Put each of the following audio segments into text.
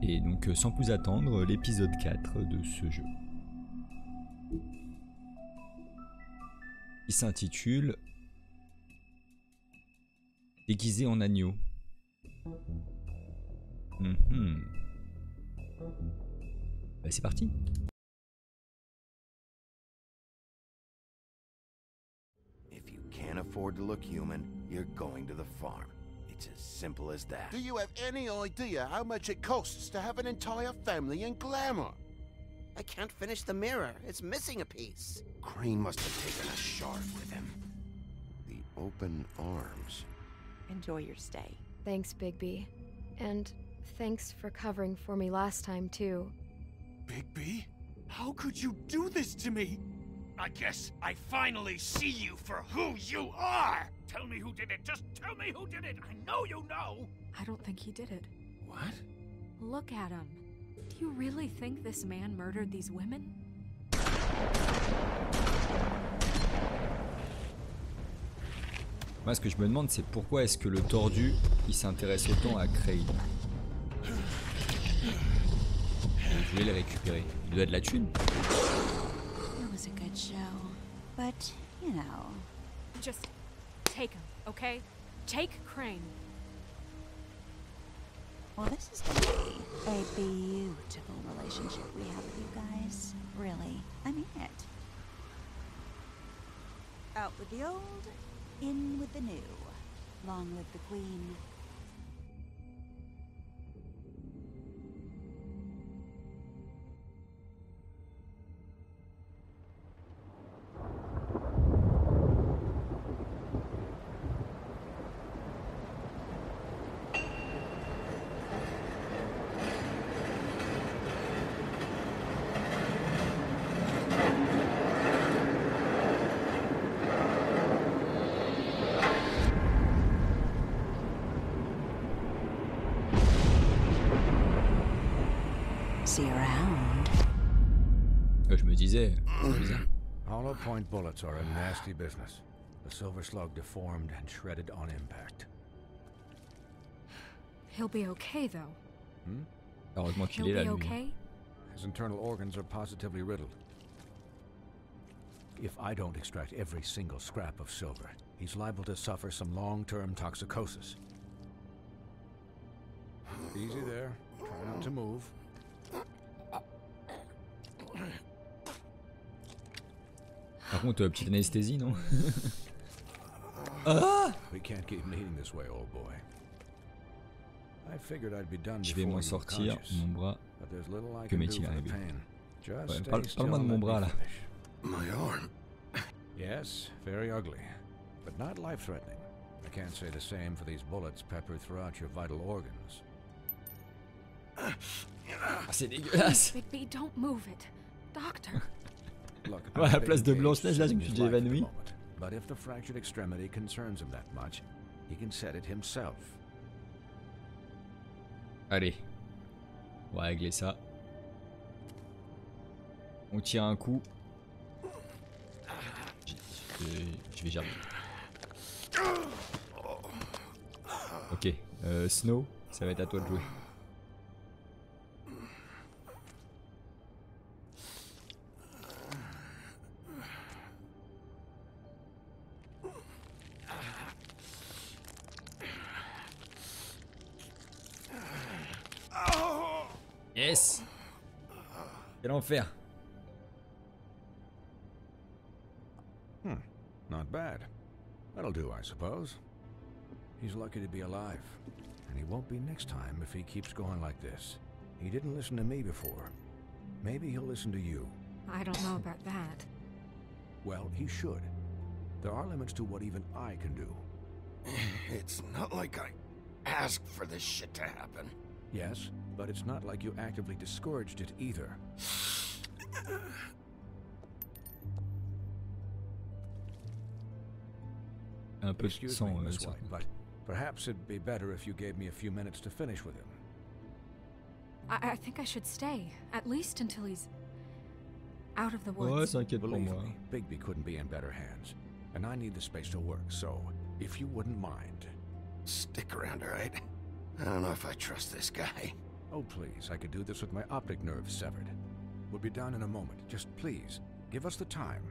Et donc sans plus attendre, l'épisode 4 de ce jeu. Il s'intitule Déguisé en agneau. Bah, c'est parti. If you can't afford to look human, you're going to the farm. It's as simple as that. Do you have any idea how much it costs to have an entire family in glamour? I can't finish the mirror. It's missing a piece. Crane must have taken a shard with him. The open arms. Enjoy your stay. Thanks, Bigby. And thanks for covering for me last time, too. Bigby? How could you do this to me? I guess I finally see you for who you are! Tell me who did it! Just tell me who did it! I know you know! I don't think he did it. What? Look at him. Do you really think this man murdered these women? Moi, ce que je me demande, c'est pourquoi est-ce que le tordu, il s'intéresse autant à Crane. Je voulais le récupérer. Il doit de la thune. It was a good show, but you know. Just take him, okay? Take Crane. Well, this is gonna be a beautiful relationship we have with you guys. Really, I mean it. Out with the old, in with the new. Long live the Queen. See you around. Je me disais, c'est bizarre. Hollow point bullets are a nasty business. The silver slug deformed and shredded on impact. He'll be okay, though. Heureusement qu'il He'll est là, be lui. okay? His internal organs are positively riddled. If I don't extract every single scrap of silver, he's liable to suffer some long-term toxicosis. Easy there. Try not to move. Par contre, petite anesthésie, non? Ah! We can't keep meeting this way, old boy. I figured I'd be done Je vais m'en sortir, mon bras. Que m'est-il arrivé? Ouais, parle-moi de mon bras là. My arm. Yes, very ugly, but not life-threatening. I can't say the same for these bullets peppered throughout your vital organs. Ah, c'est dégueulasse. Bigby, don't move it. Doctor. Look, Ouais, à la place de Blanche-Neige, là, je me suis déjà évanoui. But if the fractured extremity concerns him that much, he can set it himself. Allez. On va régler ça. On tire un coup. Je vais gérer. Ok. Snow, ça va être à toi de jouer. Yes! Quel enfer! Not bad. That'll do, I suppose. He's lucky to be alive. And he won't be next time if he keeps going like this. He didn't listen to me before. Maybe he'll listen to you. I don't know about that. Well, he should. There are limits to what even I can do. It's not like I asked for this shit to happen. Yes, but it's not like you actively discouraged it either. Un peu de Excuse sang, me, Miss sur- White, but perhaps it'd be better if you gave me a few minutes to finish with him. I think I should stay, at least until he's out of the Ouais, woods. s'inquiète pour Believe moi. me, Bigby couldn't be in better hands. And I need the space to work, so if you wouldn't mind. Stick around, all right? I don't know if I trust this guy. Oh, please, I could do this with my optic nerve severed. We'll be down in a moment. Just please, give us the time.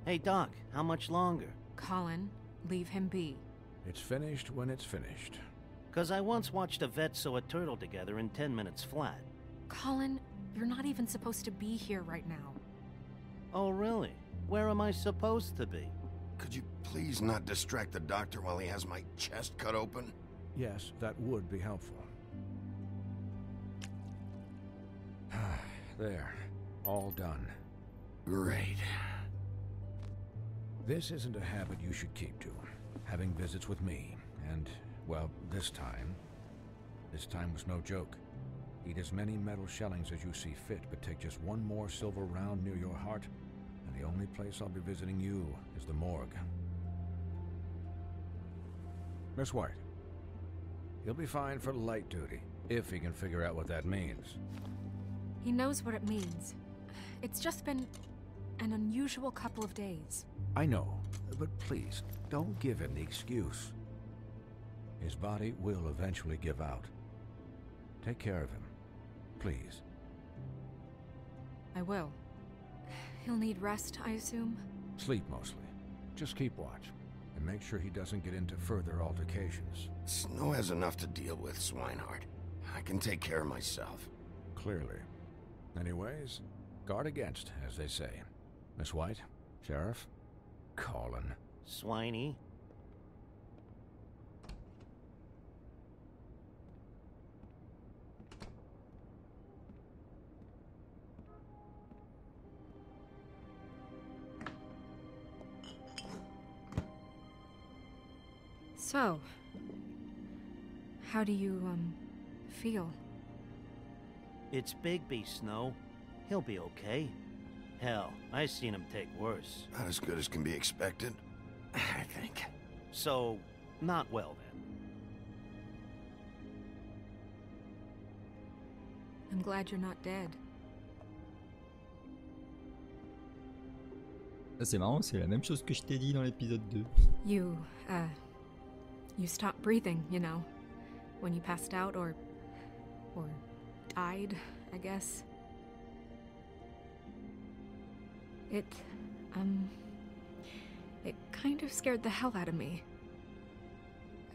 Hey, Doc, how much longer? Colin, leave him be. It's finished when it's finished. 'Cause I once watched a vet sew a turtle together in 10 minutes flat. Colin, you're not even supposed to be here right now. Oh, really? Where am I supposed to be? Could you please not distract the doctor while he has my chest cut open? Yes, that would be helpful. There. All done. Great. This isn't a habit you should keep to. Having visits with me. And, well, this time was no joke. Eat as many metal shellings as you see fit, but take just one more silver round near your heart, and the only place I'll be visiting you is the morgue. Miss White. He'll be fine for light duty, if he can figure out what that means. He knows what it means. It's just been an unusual couple of days. I know, but please, don't give him the excuse. His body will eventually give out. Take care of him, please. I will. He'll need rest, I assume? Sleep mostly. Just keep watch, and make sure he doesn't get into further altercations. Snow has enough to deal with, Swinehart. I can take care of myself. Clearly. Anyways, guard against, as they say. Miss White, Sheriff, Colin. Swiney. So, how do you, feel? It's Bigby, Snow. He'll be okay. Hell, I seen him take worse. Not as good as can be expected, I think. So, not well then. I'm glad you're not dead. Ça c'est marrant, c'est la même chose que je t'ai dit dans l'épisode 2. You stopped breathing, you know, when you passed out or died, I guess. It kind of scared the hell out of me.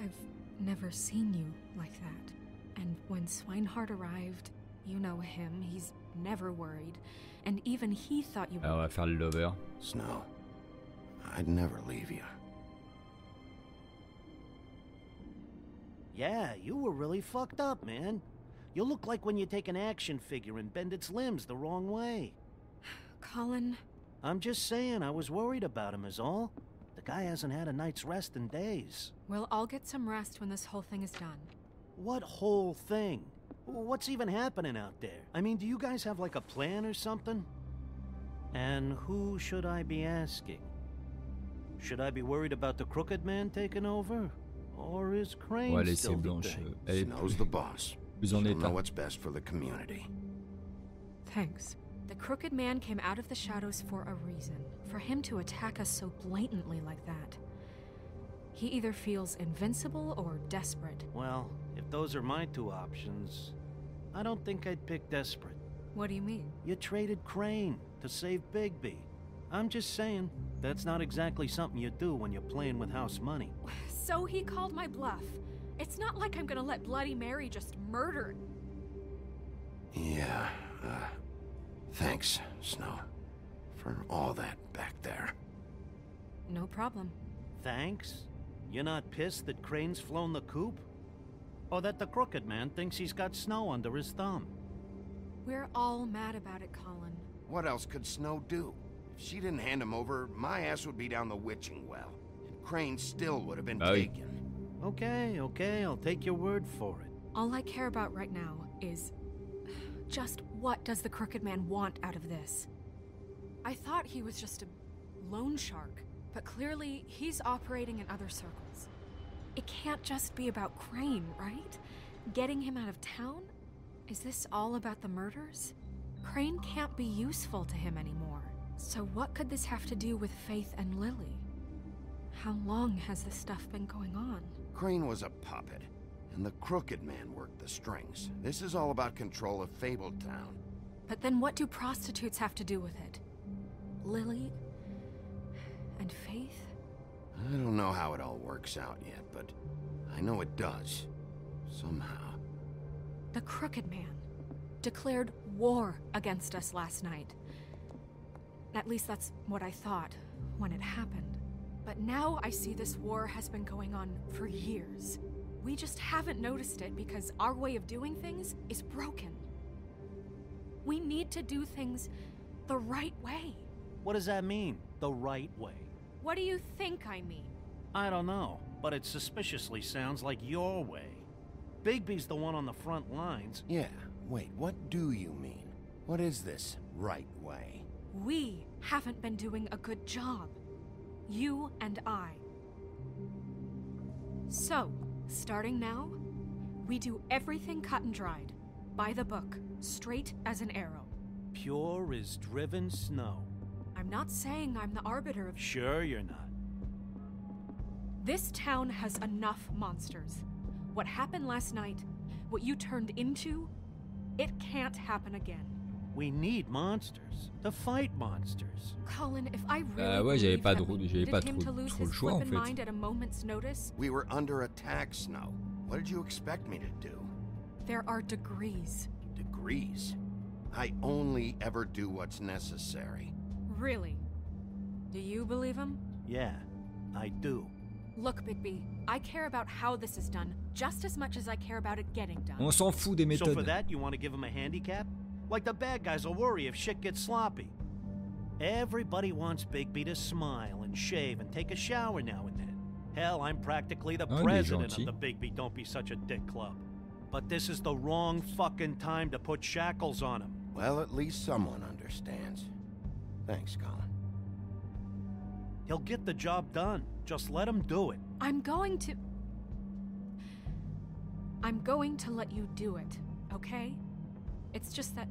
I've never seen you like that. And when Swinehart arrived, you know him, he's never worried. And even he thought you... Alors on va faire le lover. Snow, I'd never leave you. Yeah, you were really fucked up, man. You look like when you take an action figure and bend its limbs the wrong way. Colin... I'm just saying, I was worried about him is all. The guy hasn't had a night's rest in days. Well, I'll get some rest when this whole thing is done. What whole thing? What's even happening out there? I mean, do you guys have like a plan or something? And who should I be asking? Should I be worried about the Crooked Man taking over? Or is Crane Ouais, still the Blanche. thing? Snow's the boss. Plus en She'll know état. what's best for the community. Thanks. The Crooked Man came out of the shadows for a reason. For him to attack us so blatantly like that. He either feels invincible or desperate. Well, if those are my two options, I don't think I'd pick desperate. What do you mean? You traded Crane to save Bigby. I'm just saying, that's not exactly something you do when you're playing with house money. So he called my bluff. It's not like I'm gonna let Bloody Mary just murder... Yeah, thanks, Snow, for all that back there. No problem. Thanks? You're not pissed that Crane's flown the coop? Or that the Crooked Man thinks he's got Snow under his thumb? We're all mad about it, Colin. What else could Snow do? If she didn't hand him over, my ass would be down the witching well. And Crane still would have been taken. Okay, I'll take your word for it. All I care about right now is... just what does the Crooked Man want out of this? I thought he was just a loan shark, but clearly he's operating in other circles. It can't just be about Crane, right? Getting him out of town? Is this all about the murders? Crane can't be useful to him anymore. So what could this have to do with Faith and Lily? How long has this stuff been going on? Crane was a puppet, and the crooked man worked the strings. This is all about control of Fabletown. But then what do prostitutes have to do with it? Lily? And Faith? I don't know how it all works out yet, but I know it does. Somehow. The Crooked Man declared war against us last night. At least that's what I thought when it happened. But now I see this war has been going on for years. We just haven't noticed it because our way of doing things is broken. We need to do things the right way. What does that mean, the right way? What do you think I mean? I don't know, but it suspiciously sounds like your way. Bigby's the one on the front lines. Yeah, wait, what do you mean? What is this right way? We haven't been doing a good job. You and I. So, starting now, we do everything cut and dried. By the book, straight as an arrow. Pure as driven snow. I'm not saying I'm the arbiter of... Sure you're not. This town has enough monsters. What happened last night, what you turned into, it can't happen again. We need monsters to fight monsters. Colin, if I really ouais, j'avais pas needed him to trop lose le his choix en flippin' fait. mind at a moment's notice, We were under attack, Snow. What did you expect me to do? there are degrees. Degrees? I only ever do what's necessary. Really? Do you believe him? Yeah, I do. Look, Bigby, I care about how this is done just as much as I care about it getting done. On s'en fout des So for méthodes. that, you want to give him a handicap? Like the bad guys will worry if shit gets sloppy. Everybody wants Bigby to smile and shave and take a shower now and then. Hell, I'm practically the Oh, il est president gentil. of the Bigby Don't Be Such a Dick Club. But this is the wrong fucking time to put shackles on him. Well, at least someone understands. Thanks, Colin. He'll get the job done. Just let him do it. I'm going to let you do it, okay? It's just that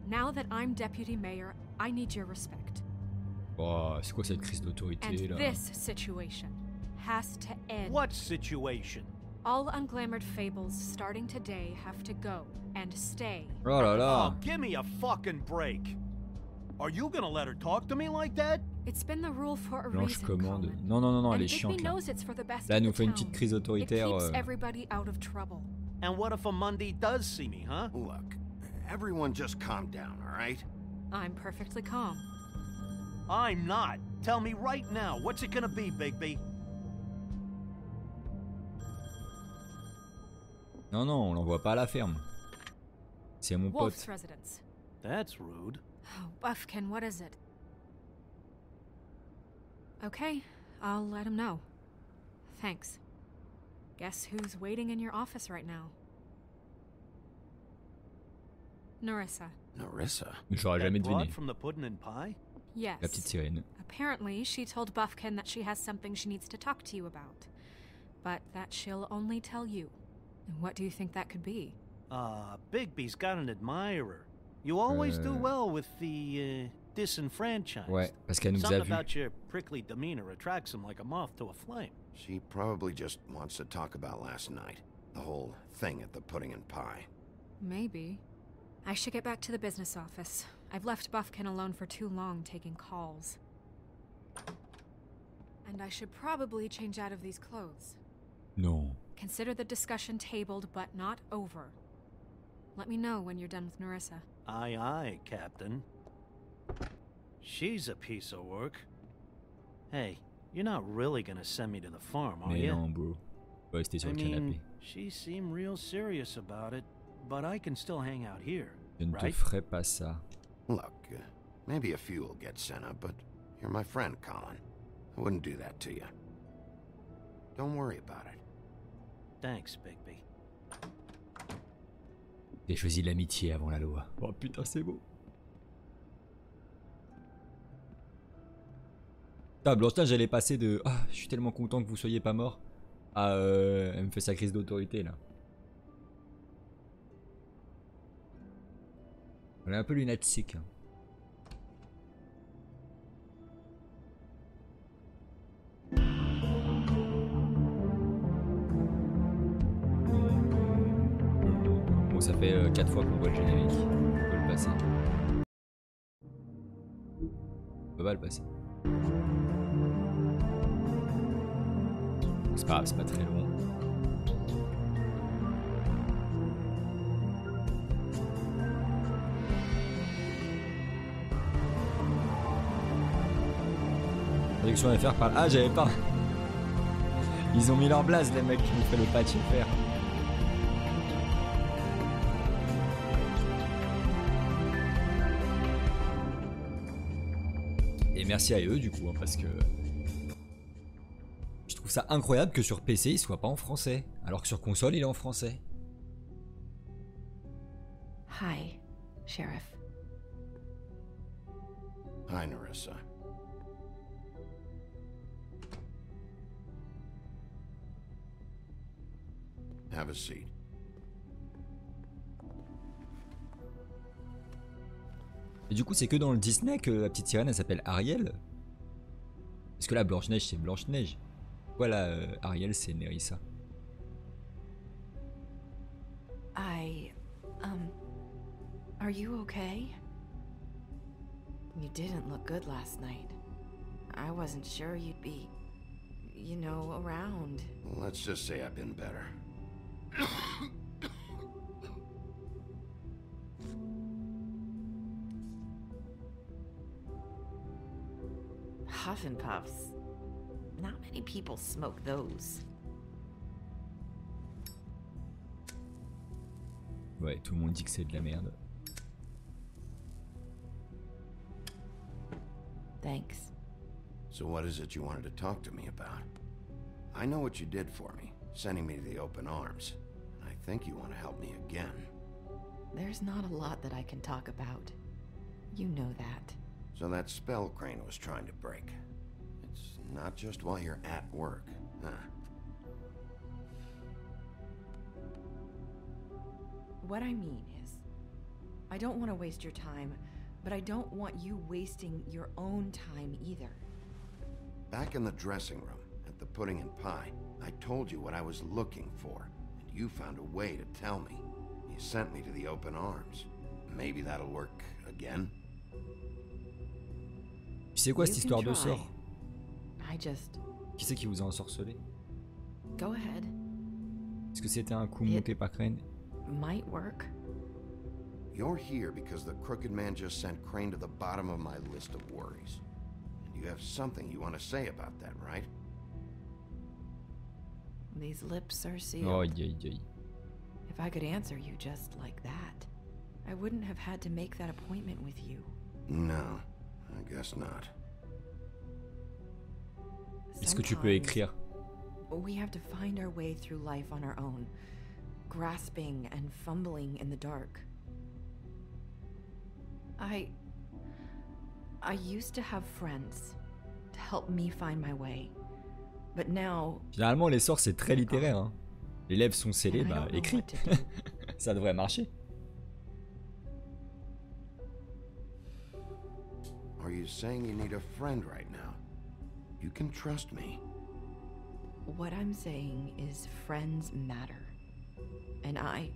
now that I'm deputy mayor, I need your respect. Oh, c'est quoi cette crise d'autorité And là? this situation has to end. What situation? All unglamored fables starting today have to go and stay. Oh là Oh, là. give me a fucking break. Are you gonna let her talk to me like that? It's been the rule for a Blanche reason, commande. Colin. Non, non, non, non, elle And est chiante Bigby là. knows it's for the best Là, elle of nous the fait une town. petite crise It autoritaire. keeps everybody out of trouble. And what if a Monday does see me, huh? Look, everyone just calm down, all right? I'm perfectly calm. I'm not. Tell me right now, what's it gonna be, Bigby? Non, non, on l'envoie pas à la ferme. C'est mon pote. Wolf's residence. That's rude. Oh, Buffkin, what is it? Okay, I'll let him know. Thanks. Guess who's waiting in your office right now? Narissa. Narissa? J'aurais jamais That broad deviné. from the pudding and pie? Yes. La petite sirène. Apparently, she told Buffkin that she has something she needs to talk to you about. But that she'll only tell you. And what do you think that could be? Bigby's got an admirer. You always do well with the, disenfranchised. Ouais, parce qu'elle nous a Something vus. about your prickly demeanor attracts him like a moth to a flame. She probably just wants to talk about last night. The whole thing at the pudding and pie. Maybe. I should get back to the business office. I've left Buffkin alone for too long taking calls. And I should probably change out of these clothes. Non. Consider the discussion tabled, but not over. Let me know when you're done with Narissa. Aye, aye, Captain. She's a piece of work. Hey, you're not really gonna send me to the farm, are Mais you? non, bro. Va rester sur I le mean, canapé. she seemed real serious about it, but I can still hang out here, Je ne te right? ferai pas ça. Look, maybe a few will get sent up, but you're my friend, Colin. I wouldn't do that to you. Don't worry about it. Thanks, Bigby. J'ai choisi l'amitié avant la loi. Oh putain, c'est beau. Ah, Blanche-Neige, elle est passée de ah, je suis tellement content que vous soyez pas mort à elle me fait sa crise d'autorité là. Elle est un peu lunatique. Hein. Bon, ça fait 4 fois qu'on voit le générique. On peut le passer. On peut pas le passer. C'est pas grave, c'est pas très long. Production FR parle. Ah, j'avais pas. Ils ont mis leur blase, les mecs qui ont fait le patch FR. Et merci à eux du coup, hein, parce que je trouve ça incroyable que sur PC il soit pas en français, alors que sur console il est en français. Hi, Sheriff. Hi, Nerissa. Have a seat. Et du coup c'est que dans le Disney que la petite sirène elle s'appelle Ariel. Parce que là Blanche-Neige c'est Blanche-Neige. Voilà, Ariel c'est Nerissa. Are you okay? You didn't look good last night. I wasn't sure you'd be, you know, around. Let's just say I've been better. Huff and puffs. Not many people smoke those. Ouais, tout le monde dit que c'est de la merde. Thanks. So what is it you wanted to talk to me about? I know what you did for me, sending me to the open arms. And I think you want to help me again. There's not a lot that I can talk about. You know that. So that spell Crane was trying to break. It's not just while you're at work, huh? What I mean is, I don't want to waste your time, but I don't want you wasting your own time either. Back in the dressing room, at the pudding and pie, I told you what I was looking for, and you found a way to tell me. You sent me to the open arms. Maybe that'll work again? C'est quoi cette histoire de sort? Qui c'est qui vous a ensorcelé? Go ahead. Est-ce que c'était un coup monté par Crane? Might work. You're here because the crooked man just sent Crane to the bottom of my list of worries. And you have something you want to say about that, right? These lips are sealed. Oh, yeah. If I could answer you just like that, I wouldn't have had to make that appointment with you. No, I guess not. Est-ce que tu peux écrire? We have to find our way through life on our own, grasping and fumbling in the dark. I used to have friends to help me find my way. But now, généralement les sorts c'est très littéraire hein. Les lèvres sont scellées, bah écris. Ça devrait marcher. Are you saying you need a friend right now? You can trust me. What I'm saying is friends matter. And I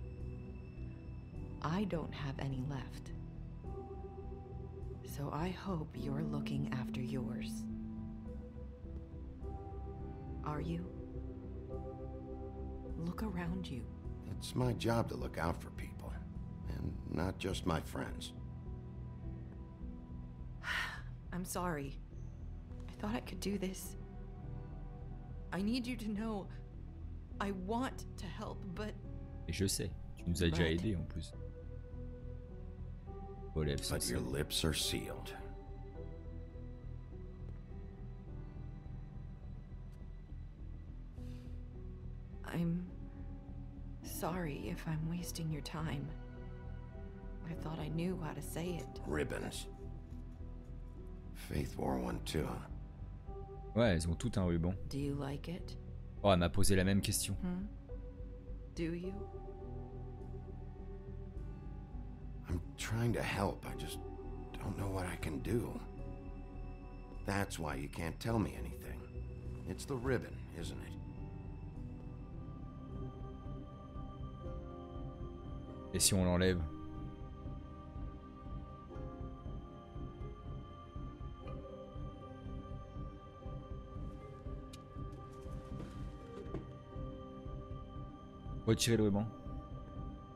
don't have any left. So I hope you're looking after yours. Are you? Look around you. It's my job to look out for people, and not just my friends. I'm sorry. I thought I could do this. I need you to know I want to help, but... Et je sais, tu nous as déjà aidé en plus. Vos lèvres sont But your lips are sealed. I'm sorry if I'm wasting your time. I thought I knew how to say it. Ribbons. Faith wore one too. Ouais, elles ont tout un ruban. Do you like it? Oh, elle m'a posé la même question. Do you? I'm trying to help, I just don't know what I can do. That's why you can't tell me anything. It's the ribbon, isn't it? Et si on l'enlève? Retirer le ruban.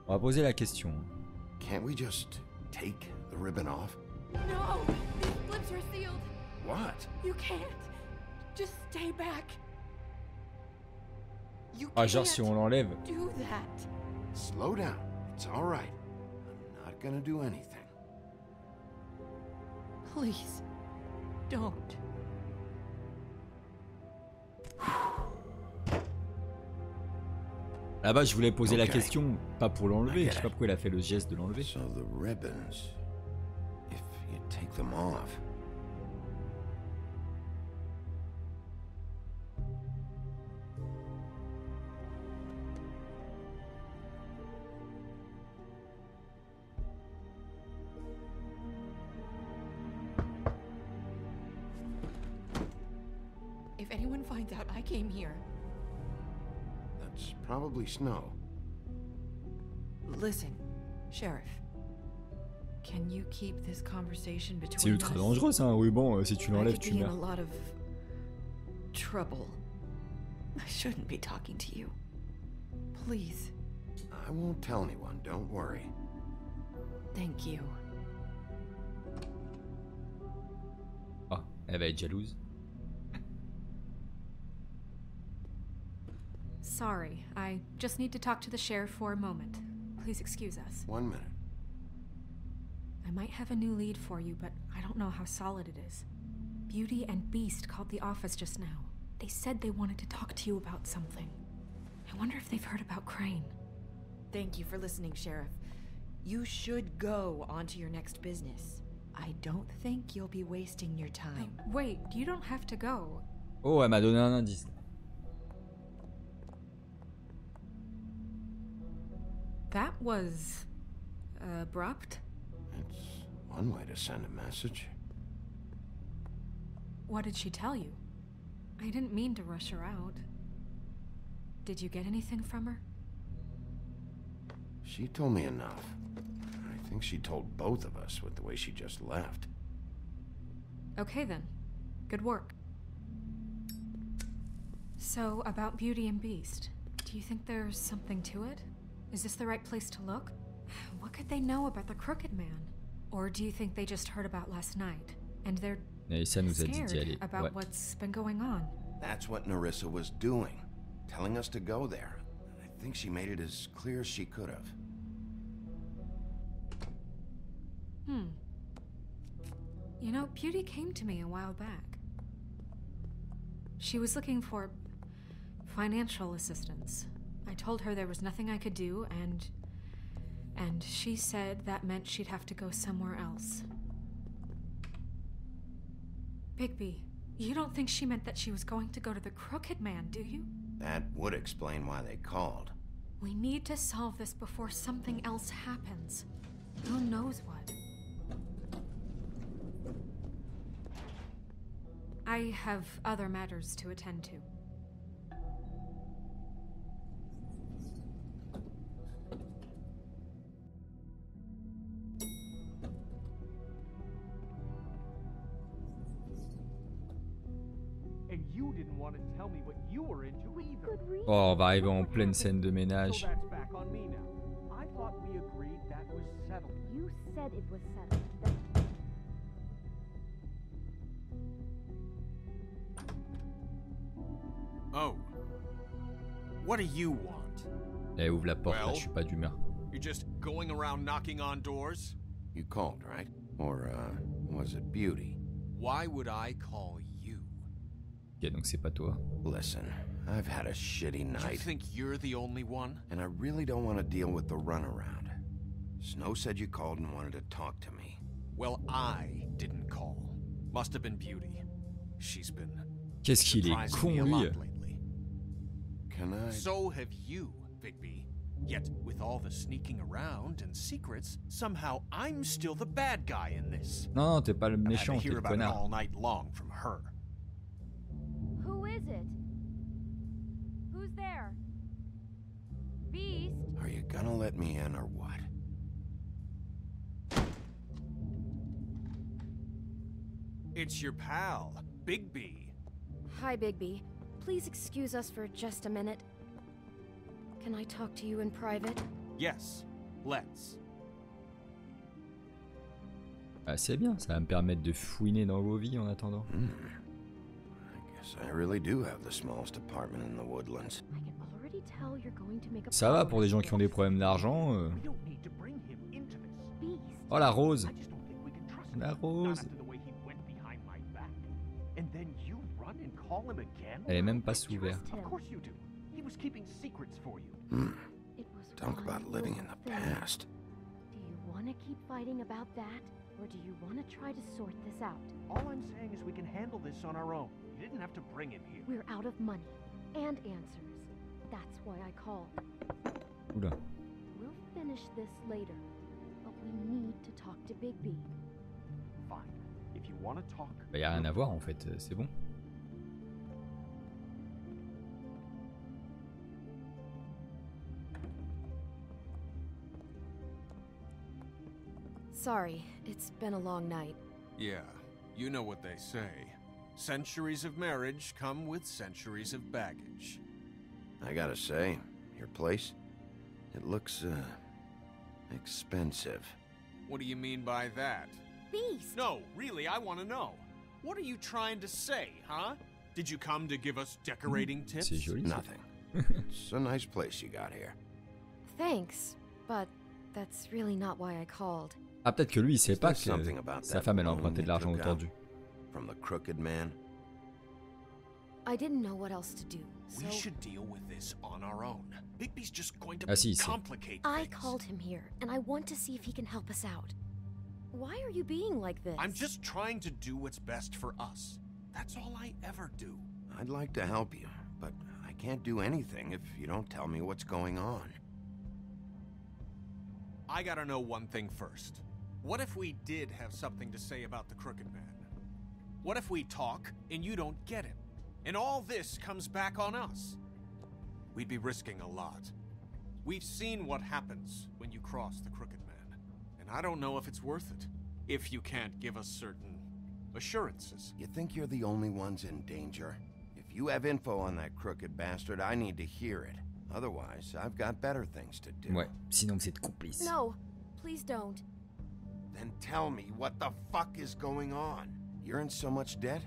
On va poser la question. Can't we just take the ribbon off? No! These flips are sealed! What? You can't! Just stay back! You Ah, genre si on l'enlève. do that! Slow down. It's all right. I'm not gonna do anything. Please, don't. Là-bas, je voulais poser la Ok. question, pas pour l'enlever. I Je sais get pas it. pourquoi il a fait le geste de l'enlever. So the ribbons, if you take them off. If anyone finds out I came here, That's probably snow. Listen, Sheriff. Can you keep this conversation between C'est ultra us? dangereux ça, un ruban. Si tu I l'enlèves, could tu be in a meurs. lot of trouble. I shouldn't be talking to you. Please, I won't tell anyone, don't worry. thank you. Ah, elle va être jalouse. sorry. I just need to talk to the sheriff for a moment. Please excuse us. 1 minute. I might have a new lead for you, but I don't know how solid it is. Beauty and Beast called the office just now. They said they wanted to talk to you about something. I wonder if they've heard about Crane. Thank you for listening, Sheriff. You should go on to your next business. I don't think you'll be wasting your time. Wait, you don't have to go. Oh, elle m'a donné un indice. That was abrupt. It's one way to send a message. What did she tell you? I didn't mean to rush her out. Did you get anything from her? She told me enough. I think she told both of us with the way she just left. Okay then. Good work. So, about Beauty and Beast, do you think there's something to it? Is this the right place to look? What could they know about the Crooked Man? Or do you think they just heard about last night, and they're Et ça nous a dit d'y scared aller. about Ouais. what's been going on? That's what Nerissa was doing, telling us to go there. I think she made it as clear as she could have. You know, Beauty came to me a while back. She was looking for financial assistance. I told her there was nothing I could do, and she said that meant she'd have to go somewhere else. Bigby, you don't think she meant that she was going to go to the Crooked Man, do you? That would explain why they called. We need to solve this before something else happens. Who knows what? I have other matters to attend to. And you didn't want to tell me what you were into either. Oh, on va arriver en pleine scène de ménage. So that's back on me now. I thought we agreed that was settled. You said it was settled. Oh. What do you want? Elle ouvre la porte, là, je suis pas d'humeur. You're just going around knocking on doors? You called, right? Or, was it Beauty? Why would I call you? Ok, donc c'est pas toi. Listen, I've had a shitty You night, think you're the only one? and I really don't want to deal with the runaround. Snow said you called and wanted to talk to me. Well, I didn't call. Must have been Beauty. She's been Qu'est-ce qu'il est surprising con, me a lui. lot lately. Can I... So have you, Bigby. Yet, with all the sneaking around and secrets, somehow I'm still the bad guy in this. Non, non, t'es pas le I've had méchant, to t'es hear le about it connard. all night long from her. Who is it? Who's there? Beast? Are you gonna let me in or what? It's your pal, Bigby. Hi, Bigby. Please excuse us for just a minute. Can I talk to you in private? Yes, let's. Ah, c'est bien, ça va me permettre de fouiner dans vos vies en attendant. I guess I really do have the smallest apartment in the woodlands. I can already tell you're going to make a Ça va pour des gens qui ont des problèmes d'argent. We don't need to bring him into this. beast. Oh la rose. I just don't think we can trust him. La Not rose. after the way he went behind my back. And then you run and call him again? Elle est même pas sous verre. Of course you do. He was keeping secrets for you. It was Talk one about living in little the thing. past. Do you want to keep fighting about that, or do you want to try to sort this out? All I'm saying is we can handle this on our own. You didn't have to bring him here. We're out of money and answers. That's why I called. Oula. We'll finish this later, but we need to talk to Bigby. Fine. If you want to talk. Bah, y a rien à voir en fait, c'est bon. Sorry, it's been a long night. Yeah, you know what they say. Centuries of marriage come with centuries of baggage. I gotta say, your place, it looks, expensive. What do you mean by that? Beast! No, really, I want to know. What are you trying to say, huh? Did you come to give us decorating tips? C'est joli. Ça. Nothing. It's a nice place you got here. Thanks, but that's really not why I called. Ah, peut-être que lui, il sait Is pas there que something about sa that femme, elle a loan emprunté de they l'argent au took out? tordu. From the crooked man? I didn't know what else to do, so We should deal with this on our own. Bigby's just going to Ah, si, si. complicate I things. called him here, and I want to see if he can help us out. Why are you being like this? I'm just trying to do what's best for us. That's all I ever do. I'd like to help you, but I can't do anything if you don't tell me what's going on. I gotta know one thing first. What if we did have something to say about the Crooked Man? What if we talk and you don't get him? And all this comes back on us? We'd be risking a lot. We've seen what happens when you cross the Crooked Man. And I don't know if it's worth it. If you can't give us certain assurances. You think you're the only ones in danger? If you have info on that crooked bastard, I need to hear it. Otherwise, I've got better things to do. Ouais, sinon vous êtes complice. No, please don't. Then tell me what the fuck is going on. You're in so much debt?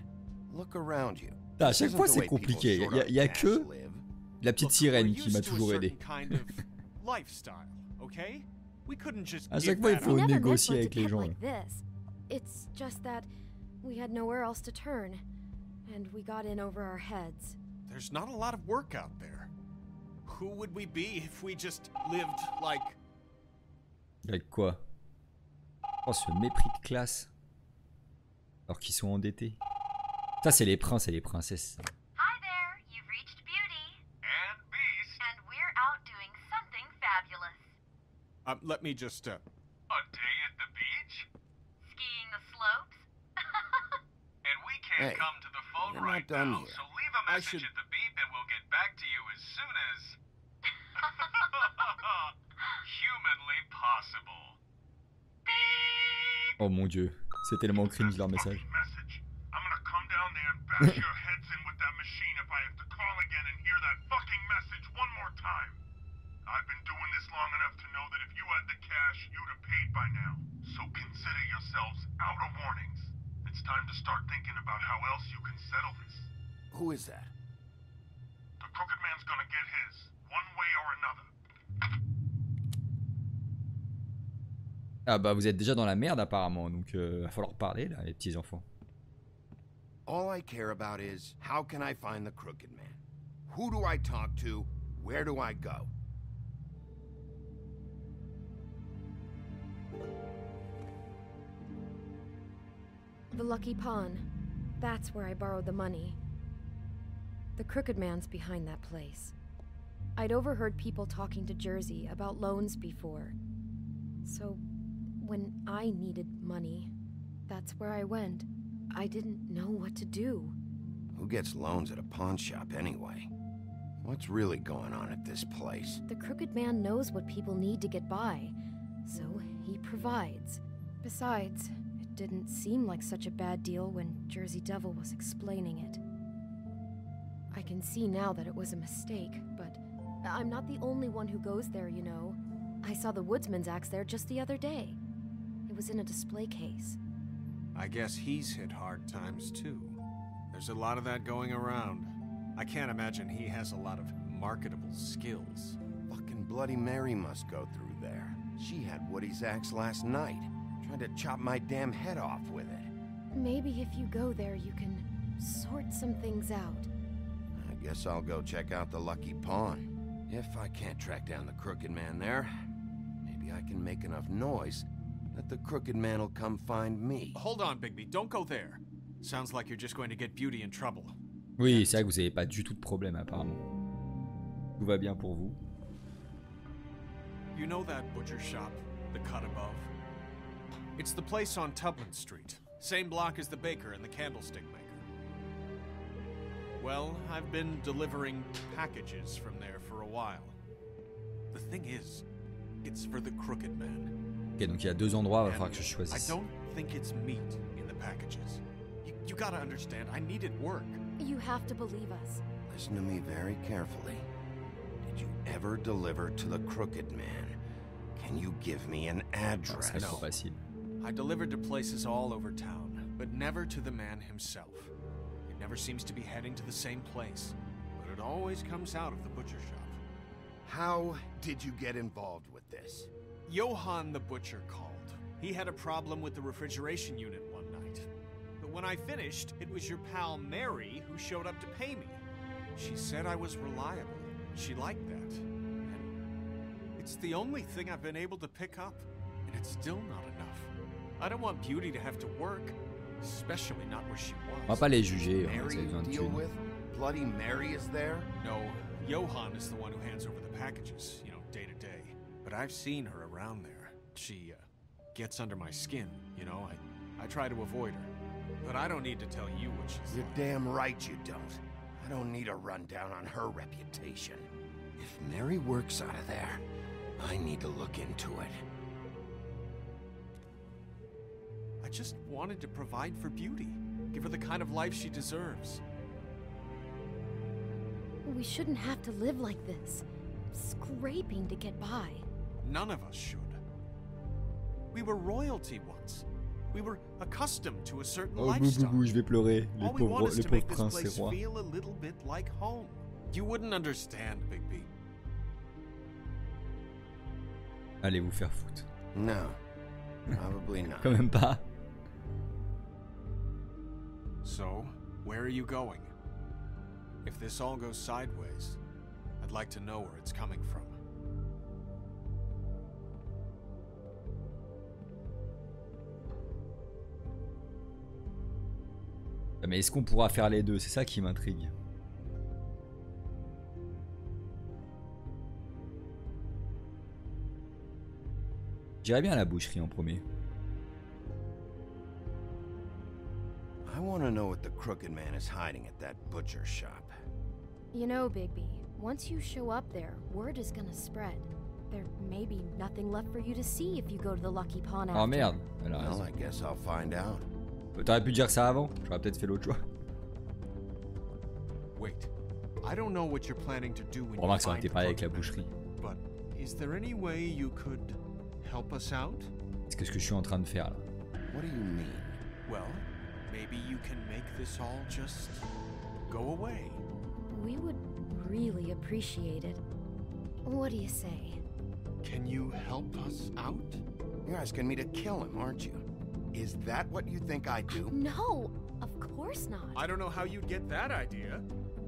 Look around you. À This chaque isn't fois, the c'est way people compliqué. sort Il y a of que live. la petite Look, sirène we're qui m'a used to a toujours aidé. certain kind of lifestyle, okay? We couldn't just À give chaque fois, il that faut up. We never meant négocier for it avec to les get gens. like this. It's just that we had nowhere else to turn, and we got in over our heads. There's not a lot of work out there. Who would we be if we just lived like... Avec quoi? Oh, ce mépris de classe. Alors qu'ils sont endettés. Ça, c'est les princes et les princesses. Hi there, you've reached Beauty. And Beast. And we're out doing something fabulous. Let me just, A day at the beach? Skiing the slopes? And we can't Hey, come to the phone you're not right done now, here. so leave a I message should- at the beep and we'll get back to you as soon as... humanly possible. Oh mon dieu, c'est tellement cringe leur message. Message. I'm gonna come down there and bash your heads in with that machine if I have to call again and hear that fucking message one more time. I've been doing this long enough to know that if you had the cash, you'd have paid by now. So consider yourselves out of warnings. It's time to start thinking about how else you can settle this. Who is that? The Crooked Man's gonna get his, one way or another. Ah bah vous êtes déjà dans la merde apparemment, donc va falloir parler là, les petits enfants. All I care about is, how can I find the crooked man? Who do I talk to? Where do I go? The Lucky Pawn. That's where I borrowed the money. The Crooked Man's behind that place. I'd overheard people talking to Jersey about loans before. So, when I needed money, that's where I went. I didn't know what to do. Who gets loans at a pawn shop anyway? What's really going on at this place? The Crooked Man knows what people need to get by, so he provides. Besides, it didn't seem like such a bad deal when Jersey Devil was explaining it. I can see now that it was a mistake, but I'm not the only one who goes there, you know. I saw the woodsman's axe there just the other day. It was in a display case. I guess he's hit hard times too. There's a lot of that going around. I can't imagine he has a lot of marketable skills. Fucking Bloody Mary must go through there. She had Woody's axe last night, trying to chop my damn head off with it. Maybe if you go there, you can sort some things out. I guess I'll go check out the Lucky Pawn. If I can't track down the Crooked Man there, maybe I can make enough noise that the Crooked Man will come find me. Hold on, Bigby, don't go there. Sounds like you're just going to get Beauty in trouble. Oui, c'est vrai que vous avez pas du tout de problème apparemment. Tout va bien pour vous. You know that butcher shop, the cut above? It's the place on Tubman Street. Same block as the baker and the candlestick maker. Well, I've been delivering packages from there for a while. The thing is, it's for the Crooked Man. Ok, donc il y a deux endroits, il va falloir que je choisisse. I don't think it's meat in the packages. You gotta understand, I needed work. You have to believe us. Listen to me very carefully. Did you ever deliver to the Crooked Man? Can you give me an address? C'est trop facile. I delivered to places all over town, but never to the man himself. It never seems to be heading to the same place, but it always comes out of the butcher shop. How did you get involved with this? Johann the butcher called. He had a problem with the refrigeration unit one night. But when I finished, it was your pal Mary who showed up to pay me. She said I was reliable. She liked that. And it's the only thing I've been able to pick up, and it's still not enough. I don't want Beauty to have to work, especially not where she was. On va pas les juger, Mary you deal with? Bloody Mary is there? No, Johann is the one who hands over the packages, you know, day to day. But I've seen her around there. She gets under my skin, you know. I try to avoid her. But I don't need to tell you what she's You're like. damn right you don't. I don't need a rundown on her reputation. If Mary works out of there, I need to look into it. I just wanted to provide for Beauty. Give her the kind of life she deserves. We shouldn't have to live like this, scraping to get by. None of us should. We were royalty once. We were accustomed to a certain Oh, lifestyle. je vais pleurer. Les All we want is to make this princes et place rois. feel a little bit like home. You wouldn't understand, Bigby. Allez vous faire foutre. No, probably not. Quand même pas. So, where are you going? If this all goes sideways, I'd like to know where it's coming from. Mais est-ce qu'on pourra faire les deux? C'est ça qui m'intrigue. J'irais bien à la boucherie en premier. I want to know what the Crooked Man is hiding at that butcher shop. You know, Bigby, once you show up there, word is gonna spread. There may be nothing left for you to see if you go to the Lucky Pawn after. Oh merde, elle a Well, raison. I guess I'll find out. T'aurais pu dire ça avant? J'aurais peut-être fait l'autre choix. Wait, I don't know what you're planning to do when you Remarque, ça aurait find été the pareil avec la Crooked Man, boucherie. but is there any way you could help us out? C'est ce que je suis en train de faire là. What do you mean? Well, maybe you can make this all just go away. We would really appreciate it. What do you say? Can you help us out? You're asking me to kill him, aren't you? Is that what you think I do? No, of course not. I don't know how you'd get that idea.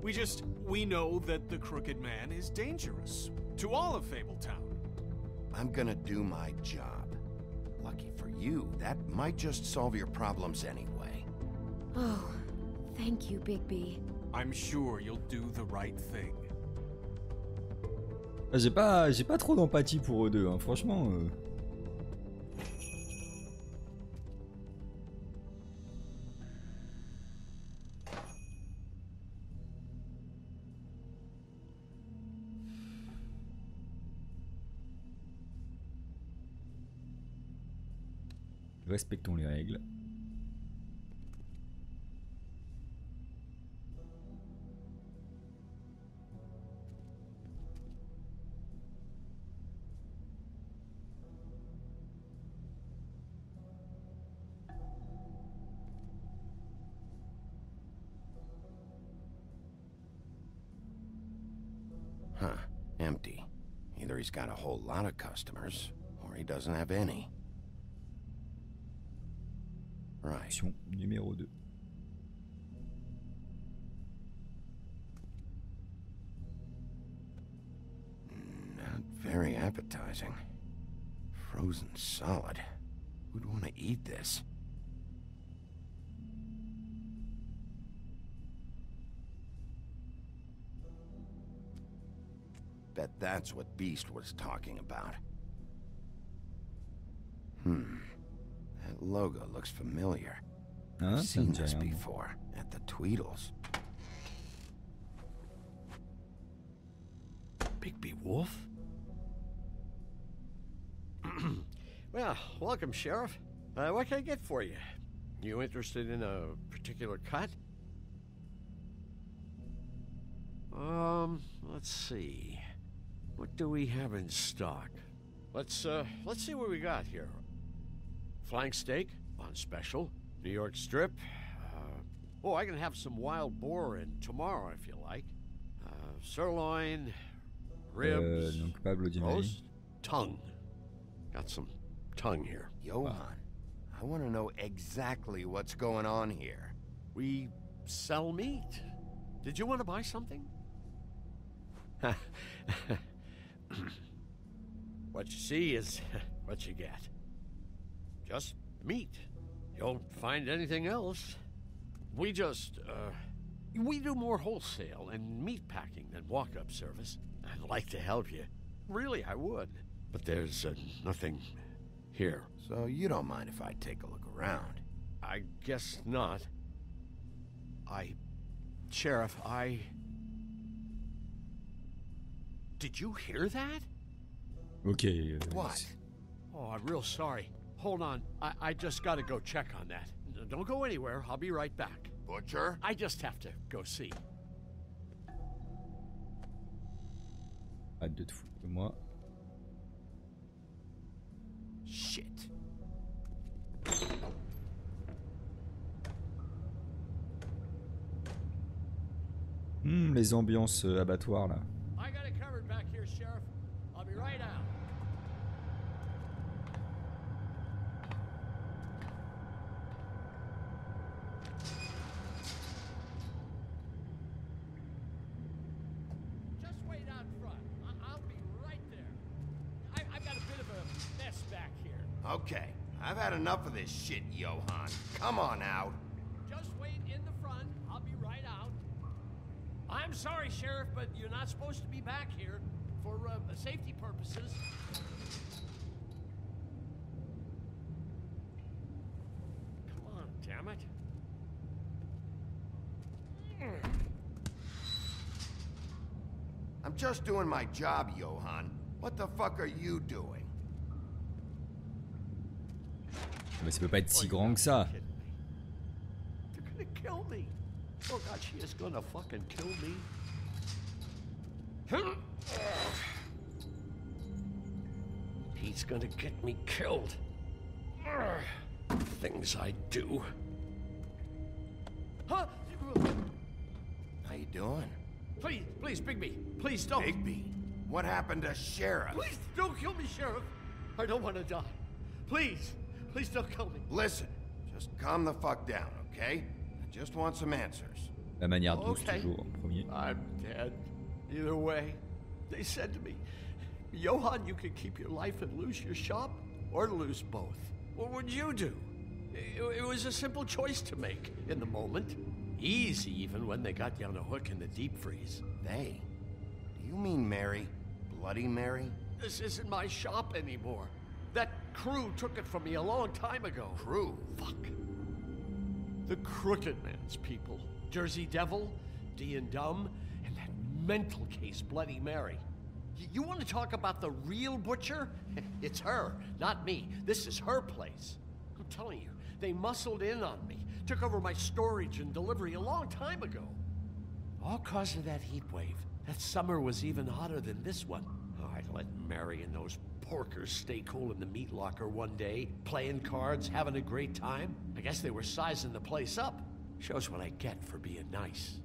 We know that the Crooked Man is dangerous to all of Fabletown. I'm gonna do my job. Lucky for you, that might just solve your problems anyway. Oh, thank you, Bigby. I'm sure you'll do the right thing. J'ai pas trop d'empathie pour eux deux, hein. Franchement. Respectons les règles. Huh. Empty. Either he's got a whole lot of customers, or he doesn't have any. Right. Option numéro 2. Not very appetizing. Frozen solid. Who'd want to eat this? Bet that's what Beast was talking about. That logo looks familiar. Hein, I've ça seen me dit this rien. before, at the Tweedles. Bigby Wolf? Well, welcome, Sheriff. What can I get for you? You interested in a particular cut? Let's see. What do we have in stock? Let's see what we got here. Flank steak on special. New York strip. Oh, I can have some wild boar in tomorrow if you like. Sirloin, ribs, donc pas Bloody Mary. roast, tongue. Got some tongue here. Johan, I want to know exactly what's going on here. We sell meat. Did you want to buy something? What you see is what you get. Just meat. You won't find anything else. We just, we do more wholesale and meat packing than walk-up service. I'd like to help you. Really, I would. But there's nothing here. So you don't mind if I take a look around? I guess not. Sheriff, Did you hear that? Ok. What? Oh, I'm real sorry. Hold on. I just gotta go check on that. Don't go anywhere. I'll be right back. Butcher? I just have to go see. Hâte de te foutre de moi. Shit. Les ambiances abattoirs là. I got it covered back here, Sheriff. I'll be right out. Just wait out front. I'll be right there. I've got a bit of a mess back here. Okay, I've had enough of this shit, Johan. Come on out. Just wait in the front. I'll be right out. I'm sorry, Sheriff, but you're not supposed to be back here for safety purposes. Come on, damn it. I'm just doing my job, Johan. What the fuck are you doing? Mais ça peut pas être si grand que ça. They're gonna kill me. Oh God, she is gonna fucking kill me. He's gonna get me killed. Things I do. Huh? How you doing? Please, Bigby. Please don't. Bigby? What happened to Sheriff? Please don't kill me, Sheriff. I don't want to die. Please don't kill me. Listen, just calm the fuck down, okay? I just want some answers. La manière douce Okay. toujours en premier. I'm dead. Either way. They said to me, Johan, you could keep your life and lose your shop, or lose both. What would you do? It was a simple choice to make in the moment. Easy even when they got you on a hook in the deep freeze. They? Do you mean Mary? Bloody Mary? This isn't my shop anymore. That crew took it from me a long time ago. Crew? Fuck. The Crooked Man's people. Jersey Devil, D and Dumb, and that mental case Bloody Mary. You want to talk about the real butcher? It's her, not me. This is her place. I'm telling you, they muscled in on me, took over my storage and delivery a long time ago. All cause of that heat wave. That summer was even hotter than this one. Oh, I let Mary and those porkers stay cool in the meat locker one day, playing cards, having a great time. I guess they were sizing the place up. Shows what I get for being nice.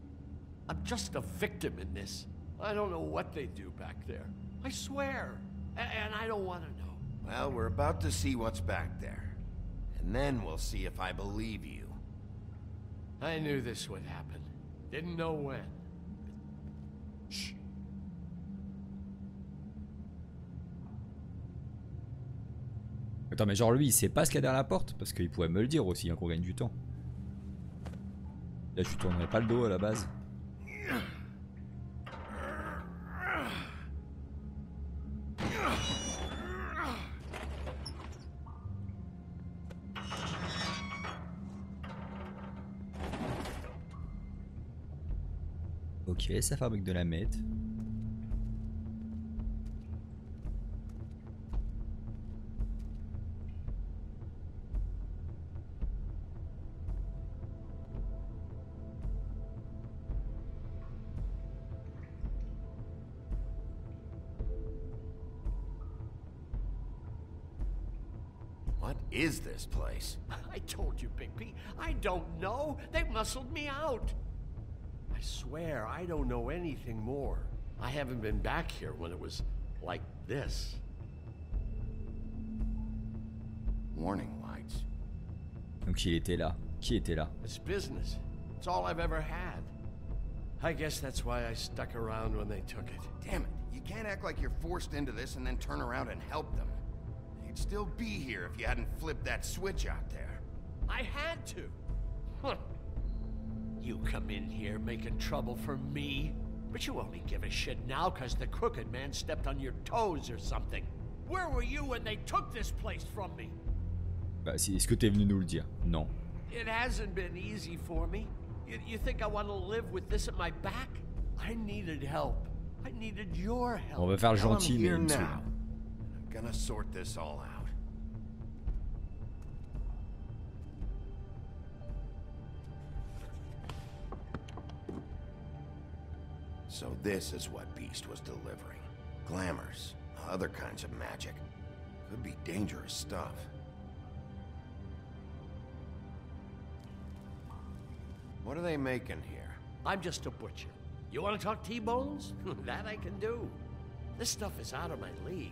I'm just a victim in this. I don't know what they do back there. I swear. And I don't want to know. Well, we're about to see what's back there. And then we'll see if I believe you. I knew this would happen. Didn't know when. Shh. Attends, mais genre lui, il sait pas ce qu'il y a derrière la porte? Parce qu'il pourrait me le dire aussi, hein, qu'on gagne du temps. Là, je lui tournerai pas le dos à la base. Ok, ça fabrique de la meth. What is this place? I told you, Bigby. I don't know. They muscled me out. I swear, I don't know anything more. I haven't been back here when it was like this. Warning lights. Donc il était là. Qui était là? It's business. It's all I've ever had. I guess that's why I stuck around when they took it. Damn it. You can't act like you're forced into this and then turn around and help them. You'd still be here if you hadn't flipped that switch out there. I had to. Huh. You come in here making trouble for me, but you only give a shit now because the crooked man stepped on your toes or something. Where were you when they took this place from me? Bah si, est-ce que t'es venu nous le dire? Non. It hasn't been easy for me. You think I want to live with this at my back? I needed help. I needed your help. On va faire le gentil, mais here il me saoule. now. I'm gonna sort this all out. So this is what Beast was delivering. Glamours, other kinds of magic. Could be dangerous stuff. What are they making here? I'm just a butcher. You want to talk T-bones? That I can do. This stuff is out of my league.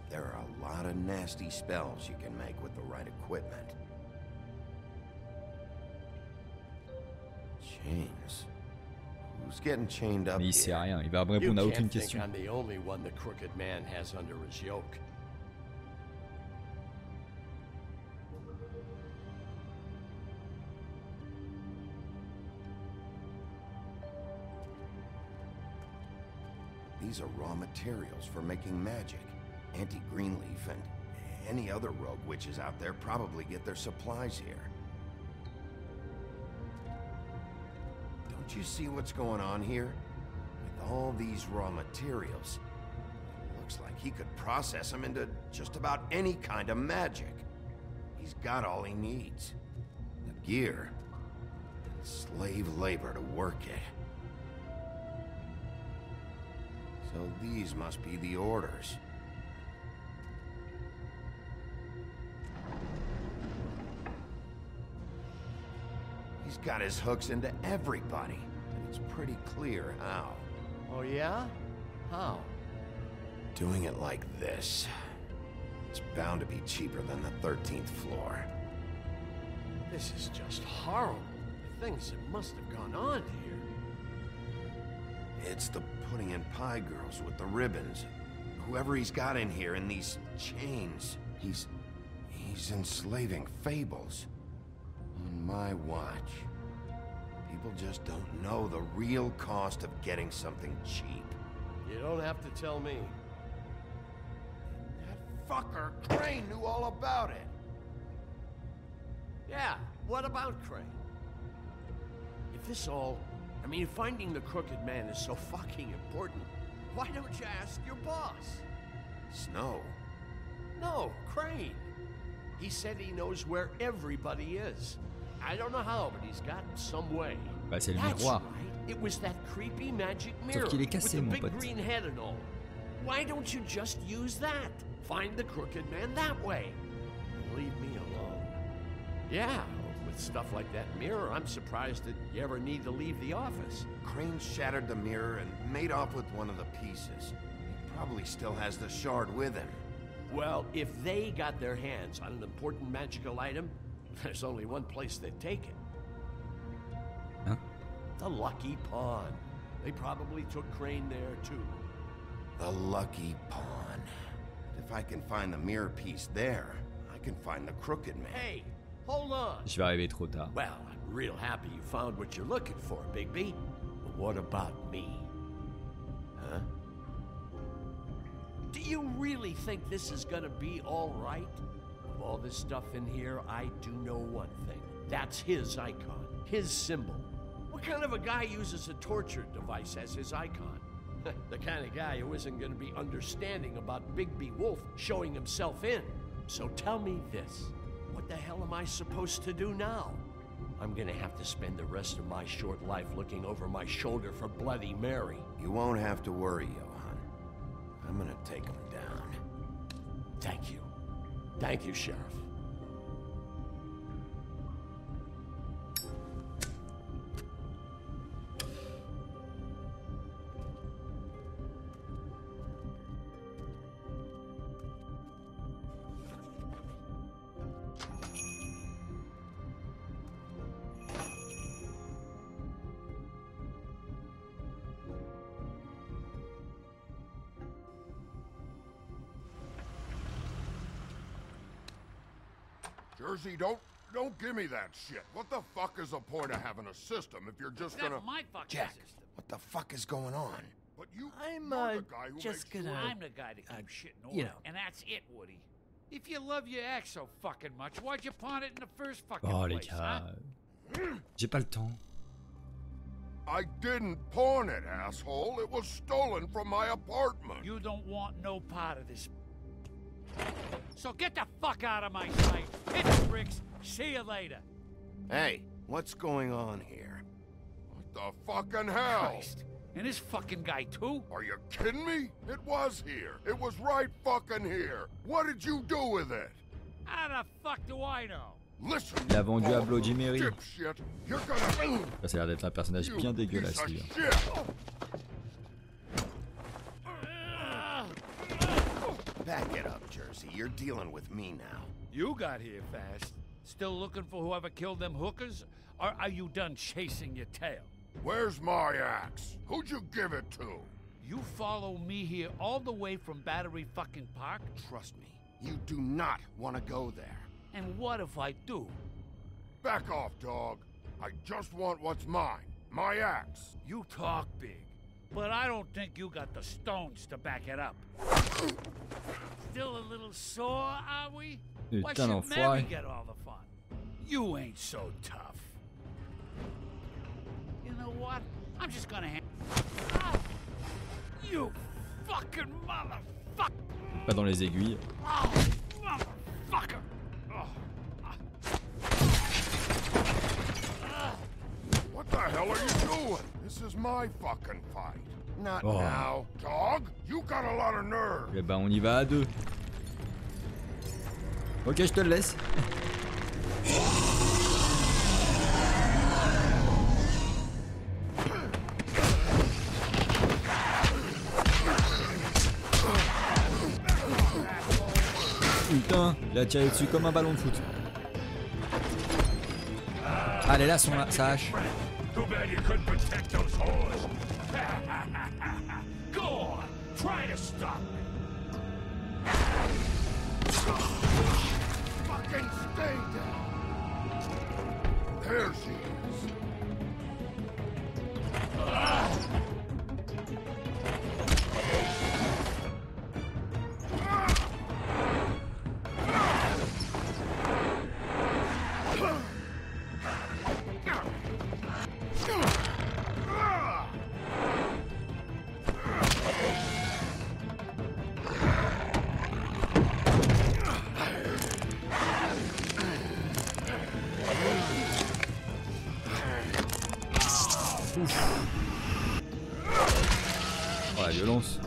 There are a lot of nasty spells you can make with the right equipment. Chains. Who's getting chained up Mais il here? sait rien, il va me répondre à aucune You can't think question. I'm the only one the crooked man has under his yoke. These are raw materials for making magic. Auntie Greenleaf and any other rogue witches out there probably get their supplies here. Don't you see what's going on here? With all these raw materials, it looks like he could process them into just about any kind of magic. He's got all he needs. The gear, and slave labor to work it. So these must be the orders. He's got his hooks into everybody, and it's pretty clear how. Oh yeah? How? Doing it like this. It's bound to be cheaper than the 13th floor. This is just horrible. The things that must have gone on here. It's the pudding and pie girls with the ribbons. Whoever he's got in here in these chains, he's enslaving fables. On my watch. People just don't know the real cost of getting something cheap. You don't have to tell me. That fucker Crane knew all about it. Yeah, what about Crane? If this all... I mean, finding the crooked man is so fucking important, why don't you ask your boss? Snow? No, Crane. He said he knows where everybody is. I don't know how, but he's got some way. Bah c'est le That's miroir. right. It was that creepy magic mirror qu'il est cassé, with mon the big pote. green head and all. Why don't you just use that? Find the crooked man that way. And leave me alone. Yeah, with stuff like that mirror, I'm surprised that you ever need to leave the office. Crane shattered the mirror and made off with one of the pieces. He probably still has the shard with him. Well, if they got their hands on an important magical item, there's only one place they'd take it. Huh? The Lucky Pawn. They probably took Crane there, too. The Lucky Pawn. If I can find the mirror piece there, I can find the Crooked Man. Hey, hold on. Je vais arriver trop tard. Well, I'm real happy you found what you're looking for, Bigby. But what about me? Huh? Do you really think this is gonna be all right? Of all this stuff in here, I do know one thing. That's his icon, his symbol. What kind of a guy uses a torture device as his icon? The kind of guy who isn't gonna be understanding about Bigby Wolf showing himself in. So tell me this, what the hell am I supposed to do now? I'm gonna have to spend the rest of my short life looking over my shoulder for Bloody Mary. You won't have to worry, Johan. I'm gonna take him down. Thank you. Thank you, Sheriff. Jersey, don't give me that shit. What the fuck is the point of having a system if you're just gonna... That's my fucking Jack, system. what the fuck is going on? But you... I'm, you're the guy who just makes gonna... sure- I'm the guy that keeps shit in order. you know. And that's it, Woody. If you love your ex so fucking much, why'd you pawn it in the first fucking Oh les place, gars, huh? j'ai pas le temps. I didn't pawn it, asshole. It was stolen from my apartment. You don't want no part of this. So get the fuck out of my sight. Hit the bricks. See you later. Hey, what's going on here? What the fucking hell? Christ. And this fucking guy too? Are you kidding me? It was here. It was right fucking here. What did you do with it? How the fuck do I know? Listen, Il a vendu à Bloody Mary. dipshit. You're gonna... Ça a l'air d'être un personnage bien dégueulasse, lui. Back it up, Jersey. You're dealing with me now. You got here fast. Still looking for whoever killed them hookers? Or are you done chasing your tail? Where's my axe? Who'd you give it to? You follow me here all the way from Battery fucking Park? Trust me, you do not want to go there. And what if I do? Back off, dog. I just want what's mine. My axe. You talk big, but I don't think you got the stones to back it up. Still a little sore, are we? Why Putain should Mary d'enfoiré. get all the fun? You ain't so tough. You know what? I'm just gonna Ah! You fucking motherfucker! Pas dans les aiguilles. Oh, motherfucker! What the hell are you doing? This is my fucking fight. Not Oh. now. Dog, you got a lot of nerve. Eh ben on y va à deux. Ok, je te le laisse. Putain, il a tiré dessus comme un ballon de foot. Allez là, sa hache. Too bad you couldn't protect those whores. Go on, try to stop me. Fucking stay down. There she is. Oh la violence.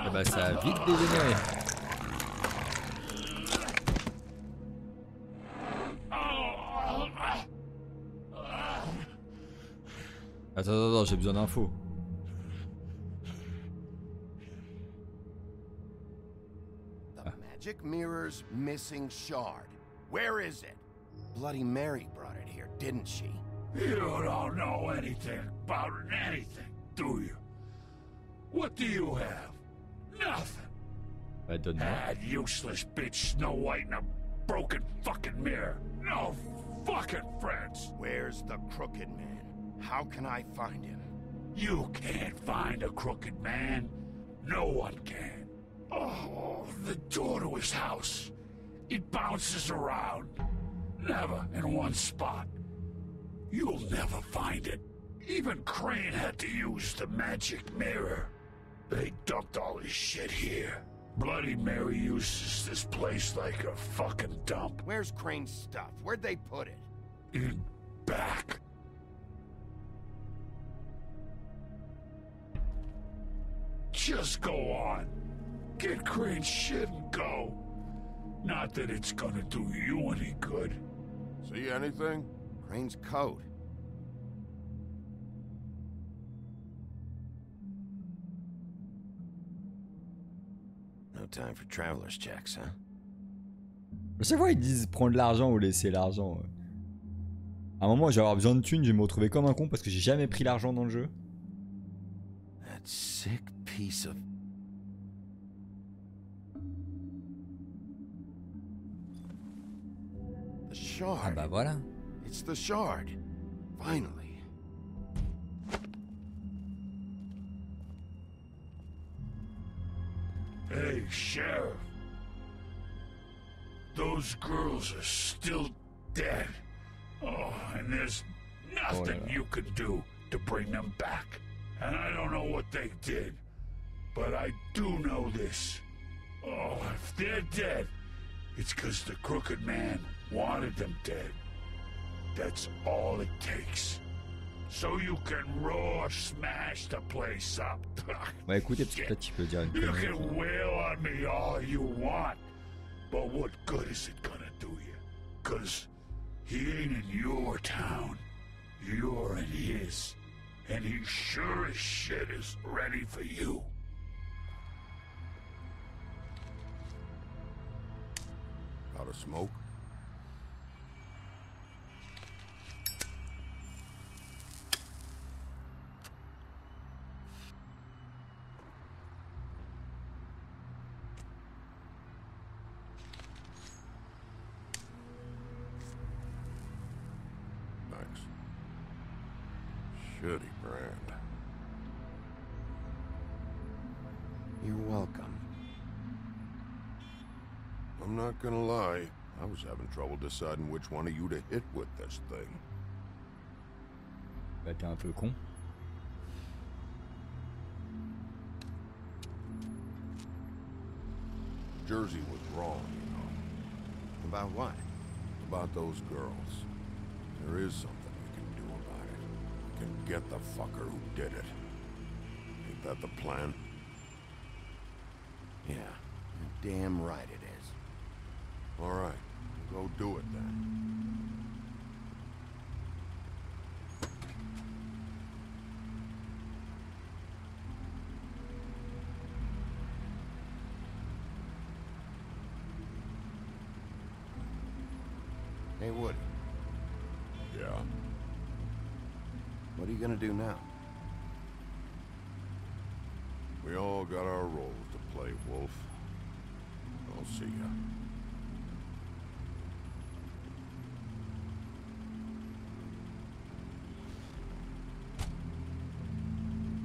Et bah ça a vite dégénéré. Attends, j'ai besoin d'infos. The magic mirror's missing shard. Where is it? Bloody Mary brought it here, didn't she? You don't know anything about anything, do you? What do you have? Nothing. Bah donne-moi. That useless bitch Snow White and a broken fucking mirror. No fucking friends. Where's the Crooked Man? How can I find him? You can't find a crooked man. No one can. Oh, the door to his house. It bounces around. Never in one spot. You'll never find it. Even Crane had to use the magic mirror. They dumped all his shit here. Bloody Mary uses this place like a fucking dump. Where's Crane's stuff? Where'd they put it? In back. Just go on. Get Crane's shit and go. Not that it's gonna do you any good. See anything? Crane's coat. No time for traveler's checks, huh? À chaque fois ils disent prendre l'argent ou laisser l'argent. À un moment je vais avoir besoin de thunes, je vais me retrouver comme un con parce que j'ai jamais pris l'argent dans le jeu. That sick piece of... The shard. Ah bah voilà. It's the shard. Finally. Hey, Sheriff. Those girls are still dead. Oh, and there's nothing you can do to bring them back. And I don't know what they did, but I do know this. Oh, if they're dead, it's because the Crooked Man wanted them dead. That's all it takes. So you can raw smash the place up. Ouais, écoutez, parce que peut-être tu peux dire une You connerie. can wail on me all you want, but what good is it gonna do you? 'Cause he ain't in your town. You're in his. And he sure as shit is ready for you. Out of smoke? Thanks. Shitty brand. You're welcome. I'm not gonna lie, I was having trouble deciding which one of you to hit with this thing. Bah t'es un peu con. Jersey was wrong, you know. About what? About those girls. There is something we can do about it. We can get the fucker who did it. Ain't that the plan? Yeah, you're damn right it is. All right, go do it then. Hey, Woody. Yeah? What are you gonna do now? We all got our roles to play, Wolf. I'll see ya.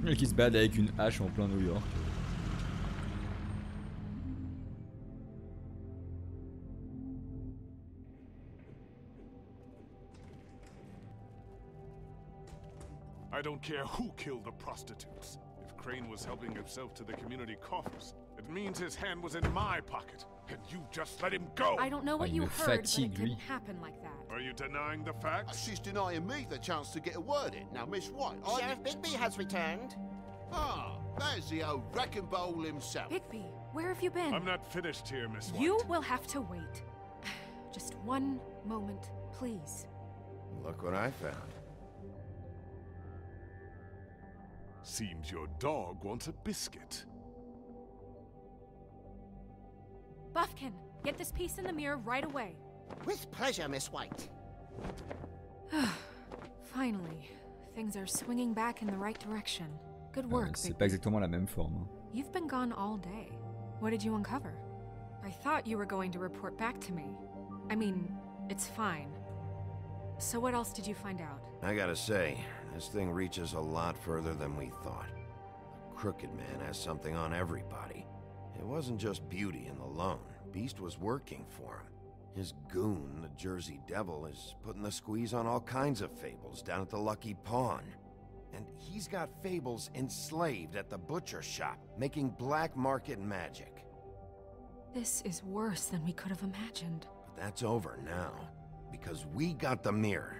Le mec qui se balade avec une hache en plein New York. I don't care who killed the prostitutes. If Crane was helping himself to the community coffers, it means his hand was in my pocket, and you just let him go! I don't know what you heard, but it didn't happen like that. Are you denying the facts? She's denying me the chance to get a word in. Now, Miss White, Sheriff Bigby has returned. Ah, there's the old wrecking bowl himself. Bigby, where have you been? I'm not finished here, Miss White. You will have to wait. Just one moment, please. Look what I found. Seems your dog wants a biscuit. Buffkin, get this piece in the mirror right away. With pleasure, Miss White. Finally, things are swinging back in the right direction. Good work, C'est Bigby. pas exactement la même forme. Hein. You've been gone all day. What did you uncover? I thought you were going to report back to me. I mean, it's fine. So what else did you find out? I gotta say, this thing reaches a lot further than we thought. The Crooked Man has something on everybody. It wasn't just Beauty and the Lone. Beast was working for him. His goon, the Jersey Devil, is putting the squeeze on all kinds of fables down at the Lucky Pawn. And he's got fables enslaved at the butcher shop, making black market magic. This is worse than we could have imagined. But that's over now, because we got the mirror.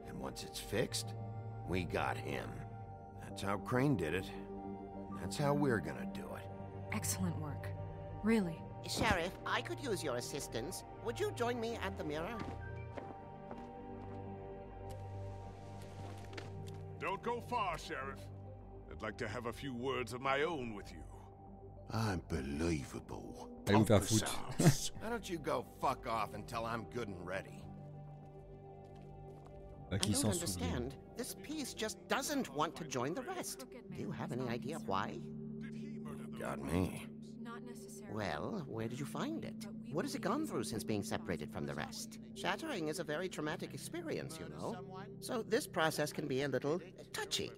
And once it's fixed, we got him. That's how Crane did it. That's how we're gonna do it. Excellent work. Really. Sheriff, I could use your assistance. Would you join me at the mirror? Don't go far, Sheriff. I'd like to have a few words of my own with you. Unbelievable. Allez vous faire foutre. Why don't you go fuck off until I'm good and ready? I Qui don't s'en understand. This piece just doesn't want to join the rest. Do you have any idea why? Got me. Well, where did you find it? What has it gone through since being separated from the rest? Shattering is a very traumatic experience, you know. So this process can be a little touchy.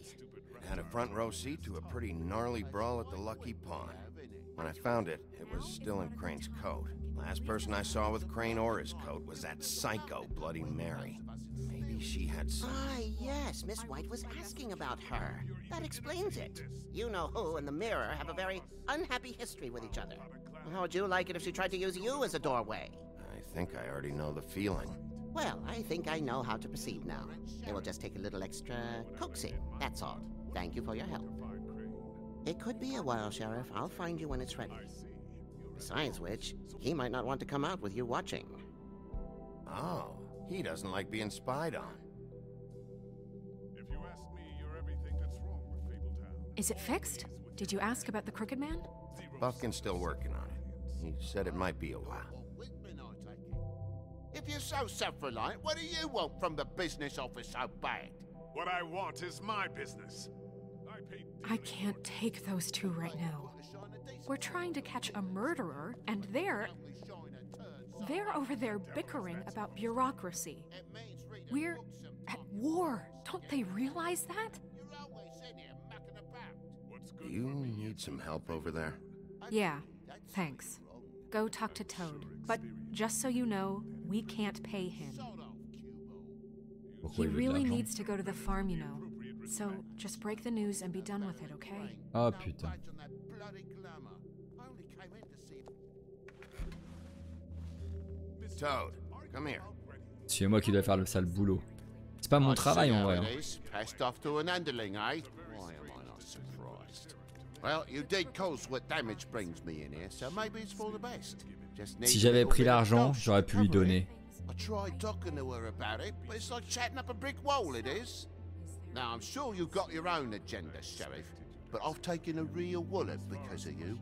Had a front row seat to a pretty gnarly brawl at the Lucky Pawn. When I found it, it was still in Crane's coat. Last person I saw with Crane or his coat was that psycho Bloody Mary. Maybe she had some... Ah, yes, Miss White was asking about her. That explains it. You know who and the mirror have a very unhappy history with each other. How would you like it if she tried to use you as a doorway? I think I already know the feeling. Well, I think I know how to proceed now. It will just take a little extra coaxing, that's all. Thank you for your help. It could be a while, Sheriff. I'll find you when it's ready. Besides which, he might not want to come out with you watching. Oh, he doesn't like being spied on. If you ask me, you're everything that's wrong with Fabletown. Is it fixed? Did you ask about the Crooked Man? Buffkin's still working on it. He said it might be a while. If you're so self-reliant, what do you want from the business office so bad? What I want is my business. I can't take those two right now. We're trying to catch a murderer, and they're over there bickering about bureaucracy. We're at war. Don't they realize that? Do you need some help over there? Yeah, thanks. Go talk to Toad. But just so you know, we can't pay him. He really needs to go to the farm, you know. So just break the news and be done with it, okay? Oh putain. Toad, come here. C'est moi qui dois faire le sale boulot. C'est pas mon travail en vrai. Hein. Passed off to an underling, eh? Why am I not surprised? Well, you did cause what damage brings me in here, so maybe it's for the best. Si j'avais pris l'argent, j'aurais pu lui donner. I tried talking to her about it, but it's like chatting up a brick wall, it is. Now, I'm sure you've got your own agenda, Sheriff, but I've taken a real wallet because of you.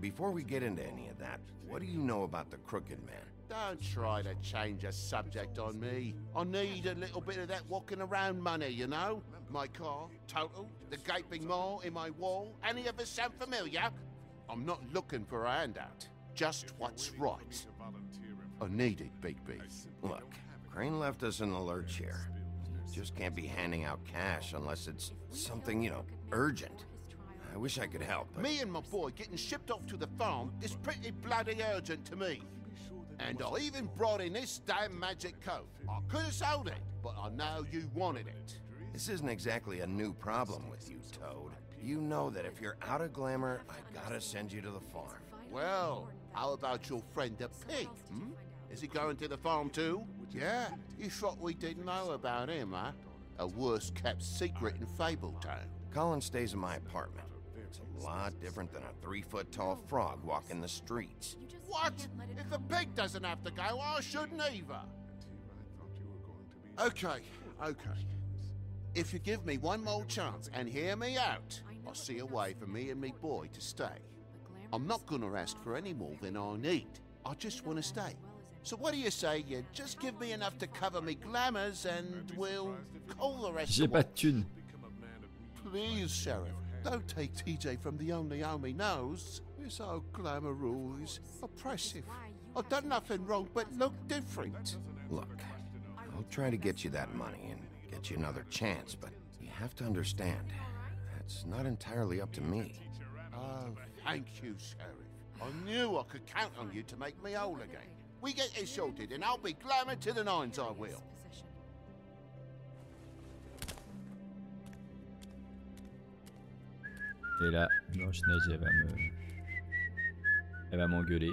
Before we get into any of that, what do you know about the Crooked Man? Don't try to change a subject on me. I need a little bit of that walking around money, you know? My car, total, the gaping maw in my wall. Any of us sound familiar? I'm not looking for a handout. Just what's right. I need it, Bigby. Look, Crane left us in the lurch here. Just can't be handing out cash unless it's something, you know, urgent. I wish I could help, but... Me and my boy getting shipped off to the farm is pretty bloody urgent to me. And I even brought in this damn magic coat. I could have sold it, but I know you wanted it. This isn't exactly a new problem with you, Toad. You know that if you're out of glamour, I gotta send you to the farm. Well, how about your friend the pig, hmm? Is he going to the farm too? Yeah, you thought we didn't know about him, huh? A worst-kept secret in Fabletown. Colin stays in my apartment. it's a lot different than a 3-foot-tall frog walking the streets. What? If the pig doesn't have to go, I shouldn't either. Okay. If you give me one more chance and hear me out, I'll see a way for me and me boy to stay. I'm not gonna ask for any more than I need. I just want to stay. So what do you say you just give me enough to cover me glamours and we'll call the rest J'ai pas de thune. Please, Sheriff, don't take TJ from the only home he knows. This old glamour rule is oppressive. I've done nothing wrong but look different. Look, I'll try to get you that money and get you another chance, but you have to understand, that's not entirely up to me. Oh, thank you, Sheriff. I knew I could count on you to make me whole again. We get it sorted and I'll be glamour to the nines, I will. Et là, Blanche-Neige, elle va m'engueuler.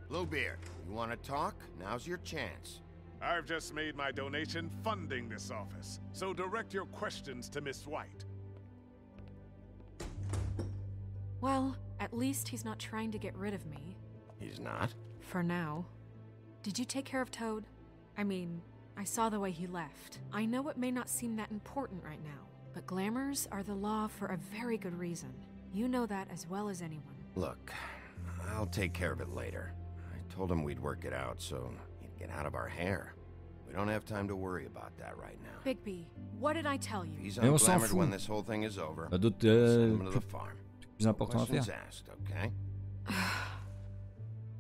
Bluebeard, you want to talk? Now's your chance. I've just made my donation funding this office, so direct your questions to Miss White. Well, at least he's not trying to get rid of me. He's not? For now. Did you take care of Toad? I mean, I saw the way he left. I know it may not seem that important right now, but glamours are the law for a very good reason. You know that as well as anyone. Look, I'll take care of it later. I told him we'd work it out so he'd get out of our hair. We don't have time to worry about that right now. Bigby, what did I tell you? He's unglamored when this whole thing is over. D'autres Send him to the farm. plus importants à Questions faire. asked, okay?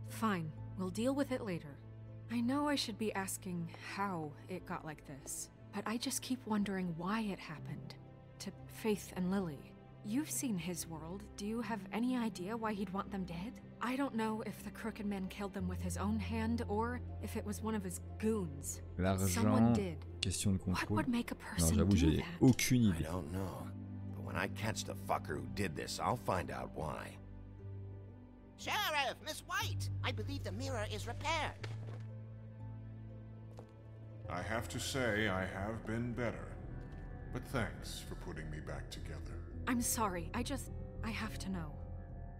Fine, we'll deal with it later. I know I should be asking how it got like this, but I just keep wondering why it happened. To Faith and Lily. You've seen his world. Do you have any idea why he'd want them dead? I don't know if the Crooked Man killed them with his own hand or if it was one of his goons. Someone L'argent, did. question de What contrôle. would make a Non, person j'avoue, do j'ai that? aucune I idée. don't know. But when I catch the fucker who did this, I'll find out why. Sheriff, Miss White, I believe the mirror is repaired. I have to say I have been better. But thanks for putting me back together. I'm sorry, I have to know.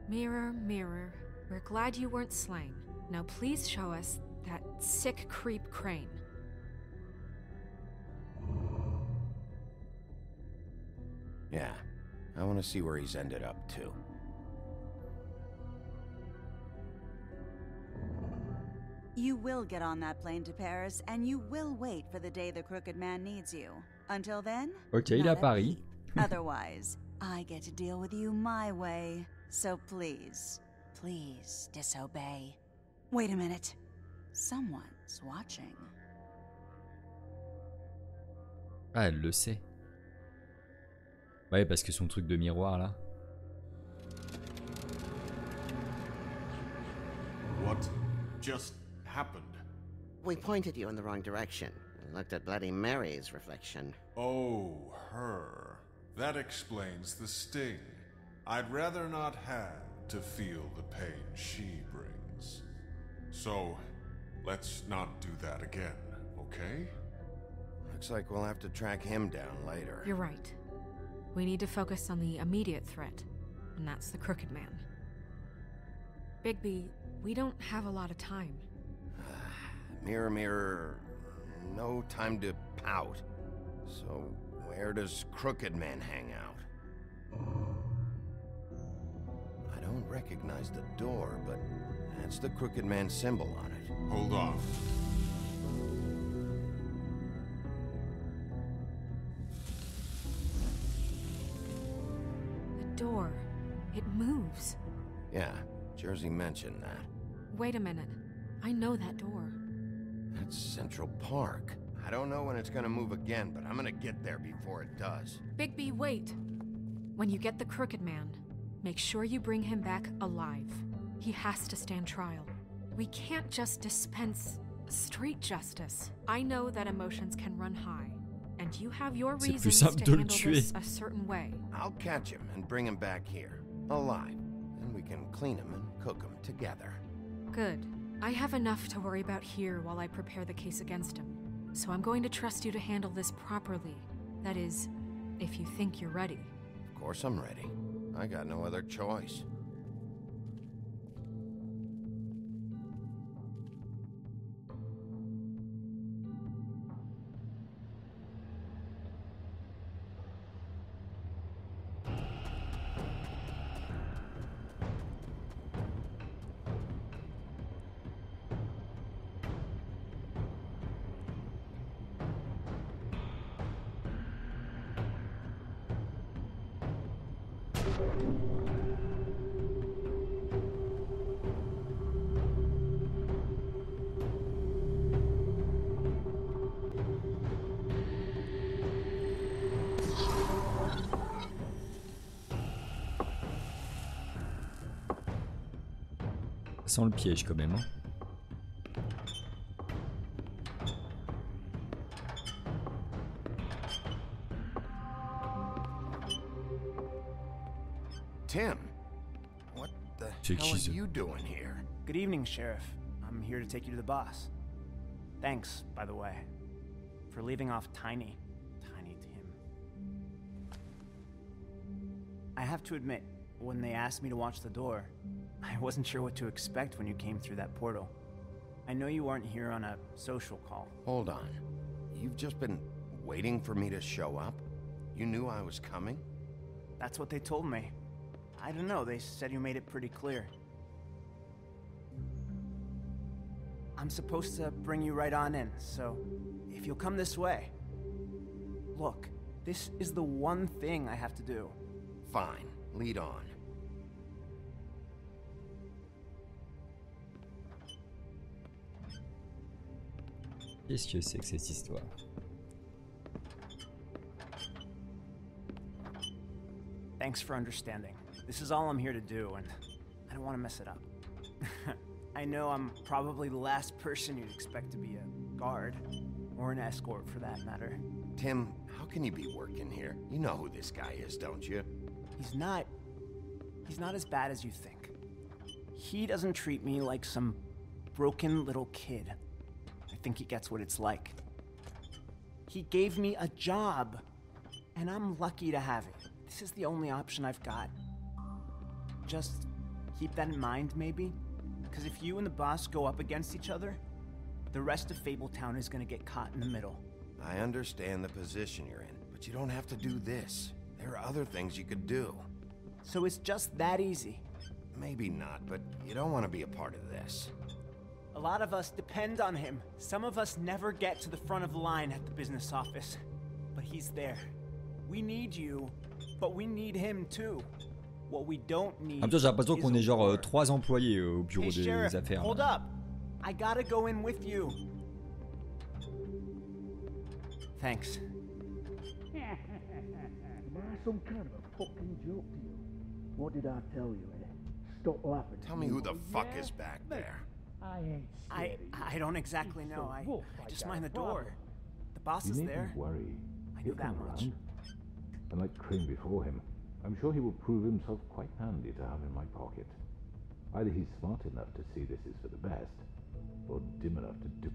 Mirror, mirror, we're glad you weren't slain. Now please show us that sick creep Crane. Yeah, I want to see where he's ended up, too. You will get on that plane to Paris, and you will wait for the day the Crooked Man needs you. Until then, Ok, il est à not a Paris. peep. Otherwise, I get to deal with you my way. So please, please disobey. Wait a minute. Someone's watching. Ah, elle le sait. Ouais, parce que son truc de miroir là. What just happened? We pointed you in the wrong direction. We looked at Bloody Mary's reflection. Oh, her. That explains the sting. I'd rather not have to feel the pain she brings. So, let's not do that again, okay? Looks like we'll have to track him down later. You're right. We need to focus on the immediate threat, and that's the Crooked Man. Bigby, we don't have a lot of time. Mirror, mirror, no time to pout. So, where does Crooked Man hang out? I don't recognize the door, but that's the Crooked Man symbol on it. Hold on. The door. It moves. Yeah, Jersey mentioned that. Wait a minute. I know that door. That's Central Park. I don't know when it's gonna move again, but I'm gonna get there before it does. Bigby, wait. When you get the Crooked Man, make sure you bring him back alive. He has to stand trial. We can't just dispense street justice. I know that emotions can run high, and you have your C'est plus reasons simple to de le handle tuer. this a certain way. I'll catch him and bring him back here, alive. Then we can clean him and cook him together. Good. I have enough to worry about here while I prepare the case against him. So I'm going to trust you to handle this properly. That is, if you think you're ready. Of course I'm ready. I got no other choice. Ça sent le piège quand même. Hein. Tim, what the hell are you doing here? Good evening, Sheriff. I'm here to take you to the boss. Thanks, by the way, for leaving off Tiny Tim. I have to admit, when they asked me to watch the door, I wasn't sure what to expect when you came through that portal. I know you aren't here on a social call. Hold on. You've just been waiting for me to show up? You knew I was coming? That's what they told me. I don't know, they said you made it pretty clear. I'm supposed to bring you right on in, so if you'll come this way. Look, this is the one thing I have to do. Fine, lead on. Qu'est-ce que c'est que cette histoire? Thanks for understanding. This is all I'm here to do, and I don't want to mess it up. I know I'm probably the last person you'd expect to be a guard, or an escort for that matter. Tim, how can you be working here? You know who this guy is, don't you? He's not as bad as you think. He doesn't treat me like some broken little kid. I think he gets what it's like. He gave me a job, and I'm lucky to have it. This is the only option I've got. Just keep that in mind, maybe? Because if you and the boss go up against each other, the rest of Fabletown is gonna get caught in the middle. I understand the position you're in, but you don't have to do this. There are other things you could do. So it's just that easy? Maybe not, but you don't want to be a part of this. A lot of us depend on him. Some of us never get to the front of the line at the business office. But he's there. We need you, but we need him too. What we don't need. En même temps, j'ai l'impression qu'on est genre 3 employés au bureau des Sheriff, affaires. Hold up. I gotta go in with you. Thanks. Am I some kind of a fucking joke to you? What did I tell you, eh? Stop laughing. Tell me who the fuck is back there. I don't exactly know. I just mind the door. The boss is there. Worry. I He'll know that come much. around. And like Crane before him, I'm sure he will prove himself quite handy to have in my pocket. Either he's smart enough to see this is for the best, or dim enough to do.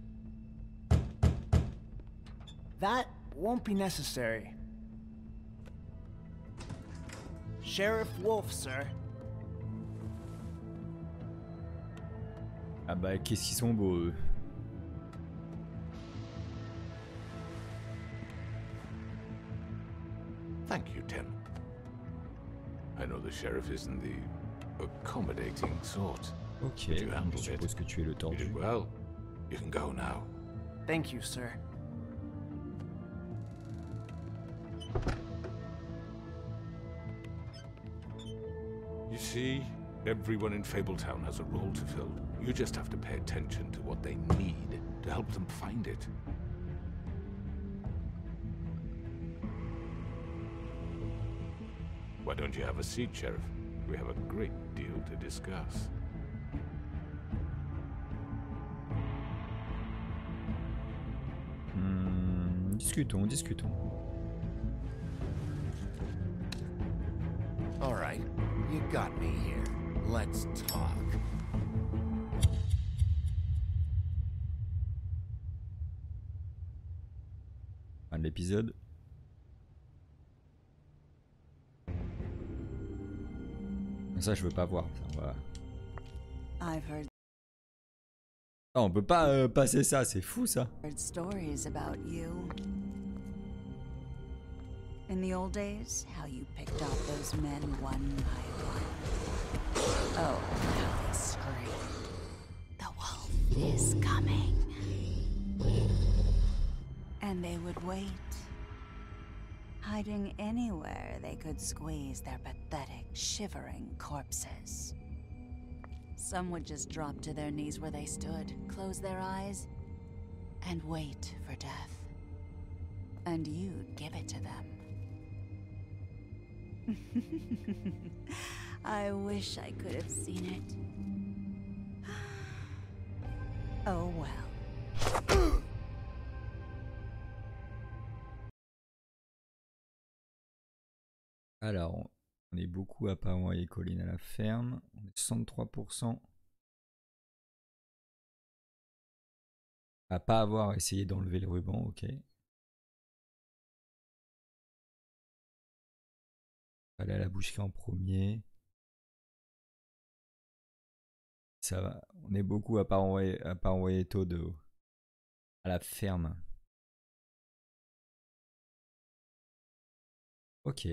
That won't be necessary. Sheriff Wolf, sir. Ah bah qu'est-ce qu'ils sont beaux eux. Thank you, Tim. I know the sheriff isn't the accommodating sort. Ok, but you handled je suppose it. que tu es le You tordu. did well. You can go now. Thank you, sir. You see, everyone in Fabletown has a role to fill. You just have to pay attention to what they need to help them find it. Why don't you have a seat, Sheriff? We have a great deal to discuss. Discutons. All right, you got me here. Let's talk. Fin de l'épisode. Ça, je veux pas voir. Ça, on va... I've heard Ah, on peut pas passer ça, c'est fou ça. stories about you. In the old days, how you picked off those men one by one. Oh, how they screamed. The wolf is coming. And they would wait, hiding anywhere they could squeeze their pathetic, shivering corpses. Some would just drop to their knees where they stood, close their eyes, and wait for death. And you'd give it to them. I wish I could have seen it. Oh well. Alors, on est beaucoup à pas envoyer Colline à la ferme. On est 63%. À pas avoir essayé d'enlever le ruban, ok. Aller à la boucherie en premier. Ça va. On est beaucoup à pas envoyer Toad à la ferme. Ok.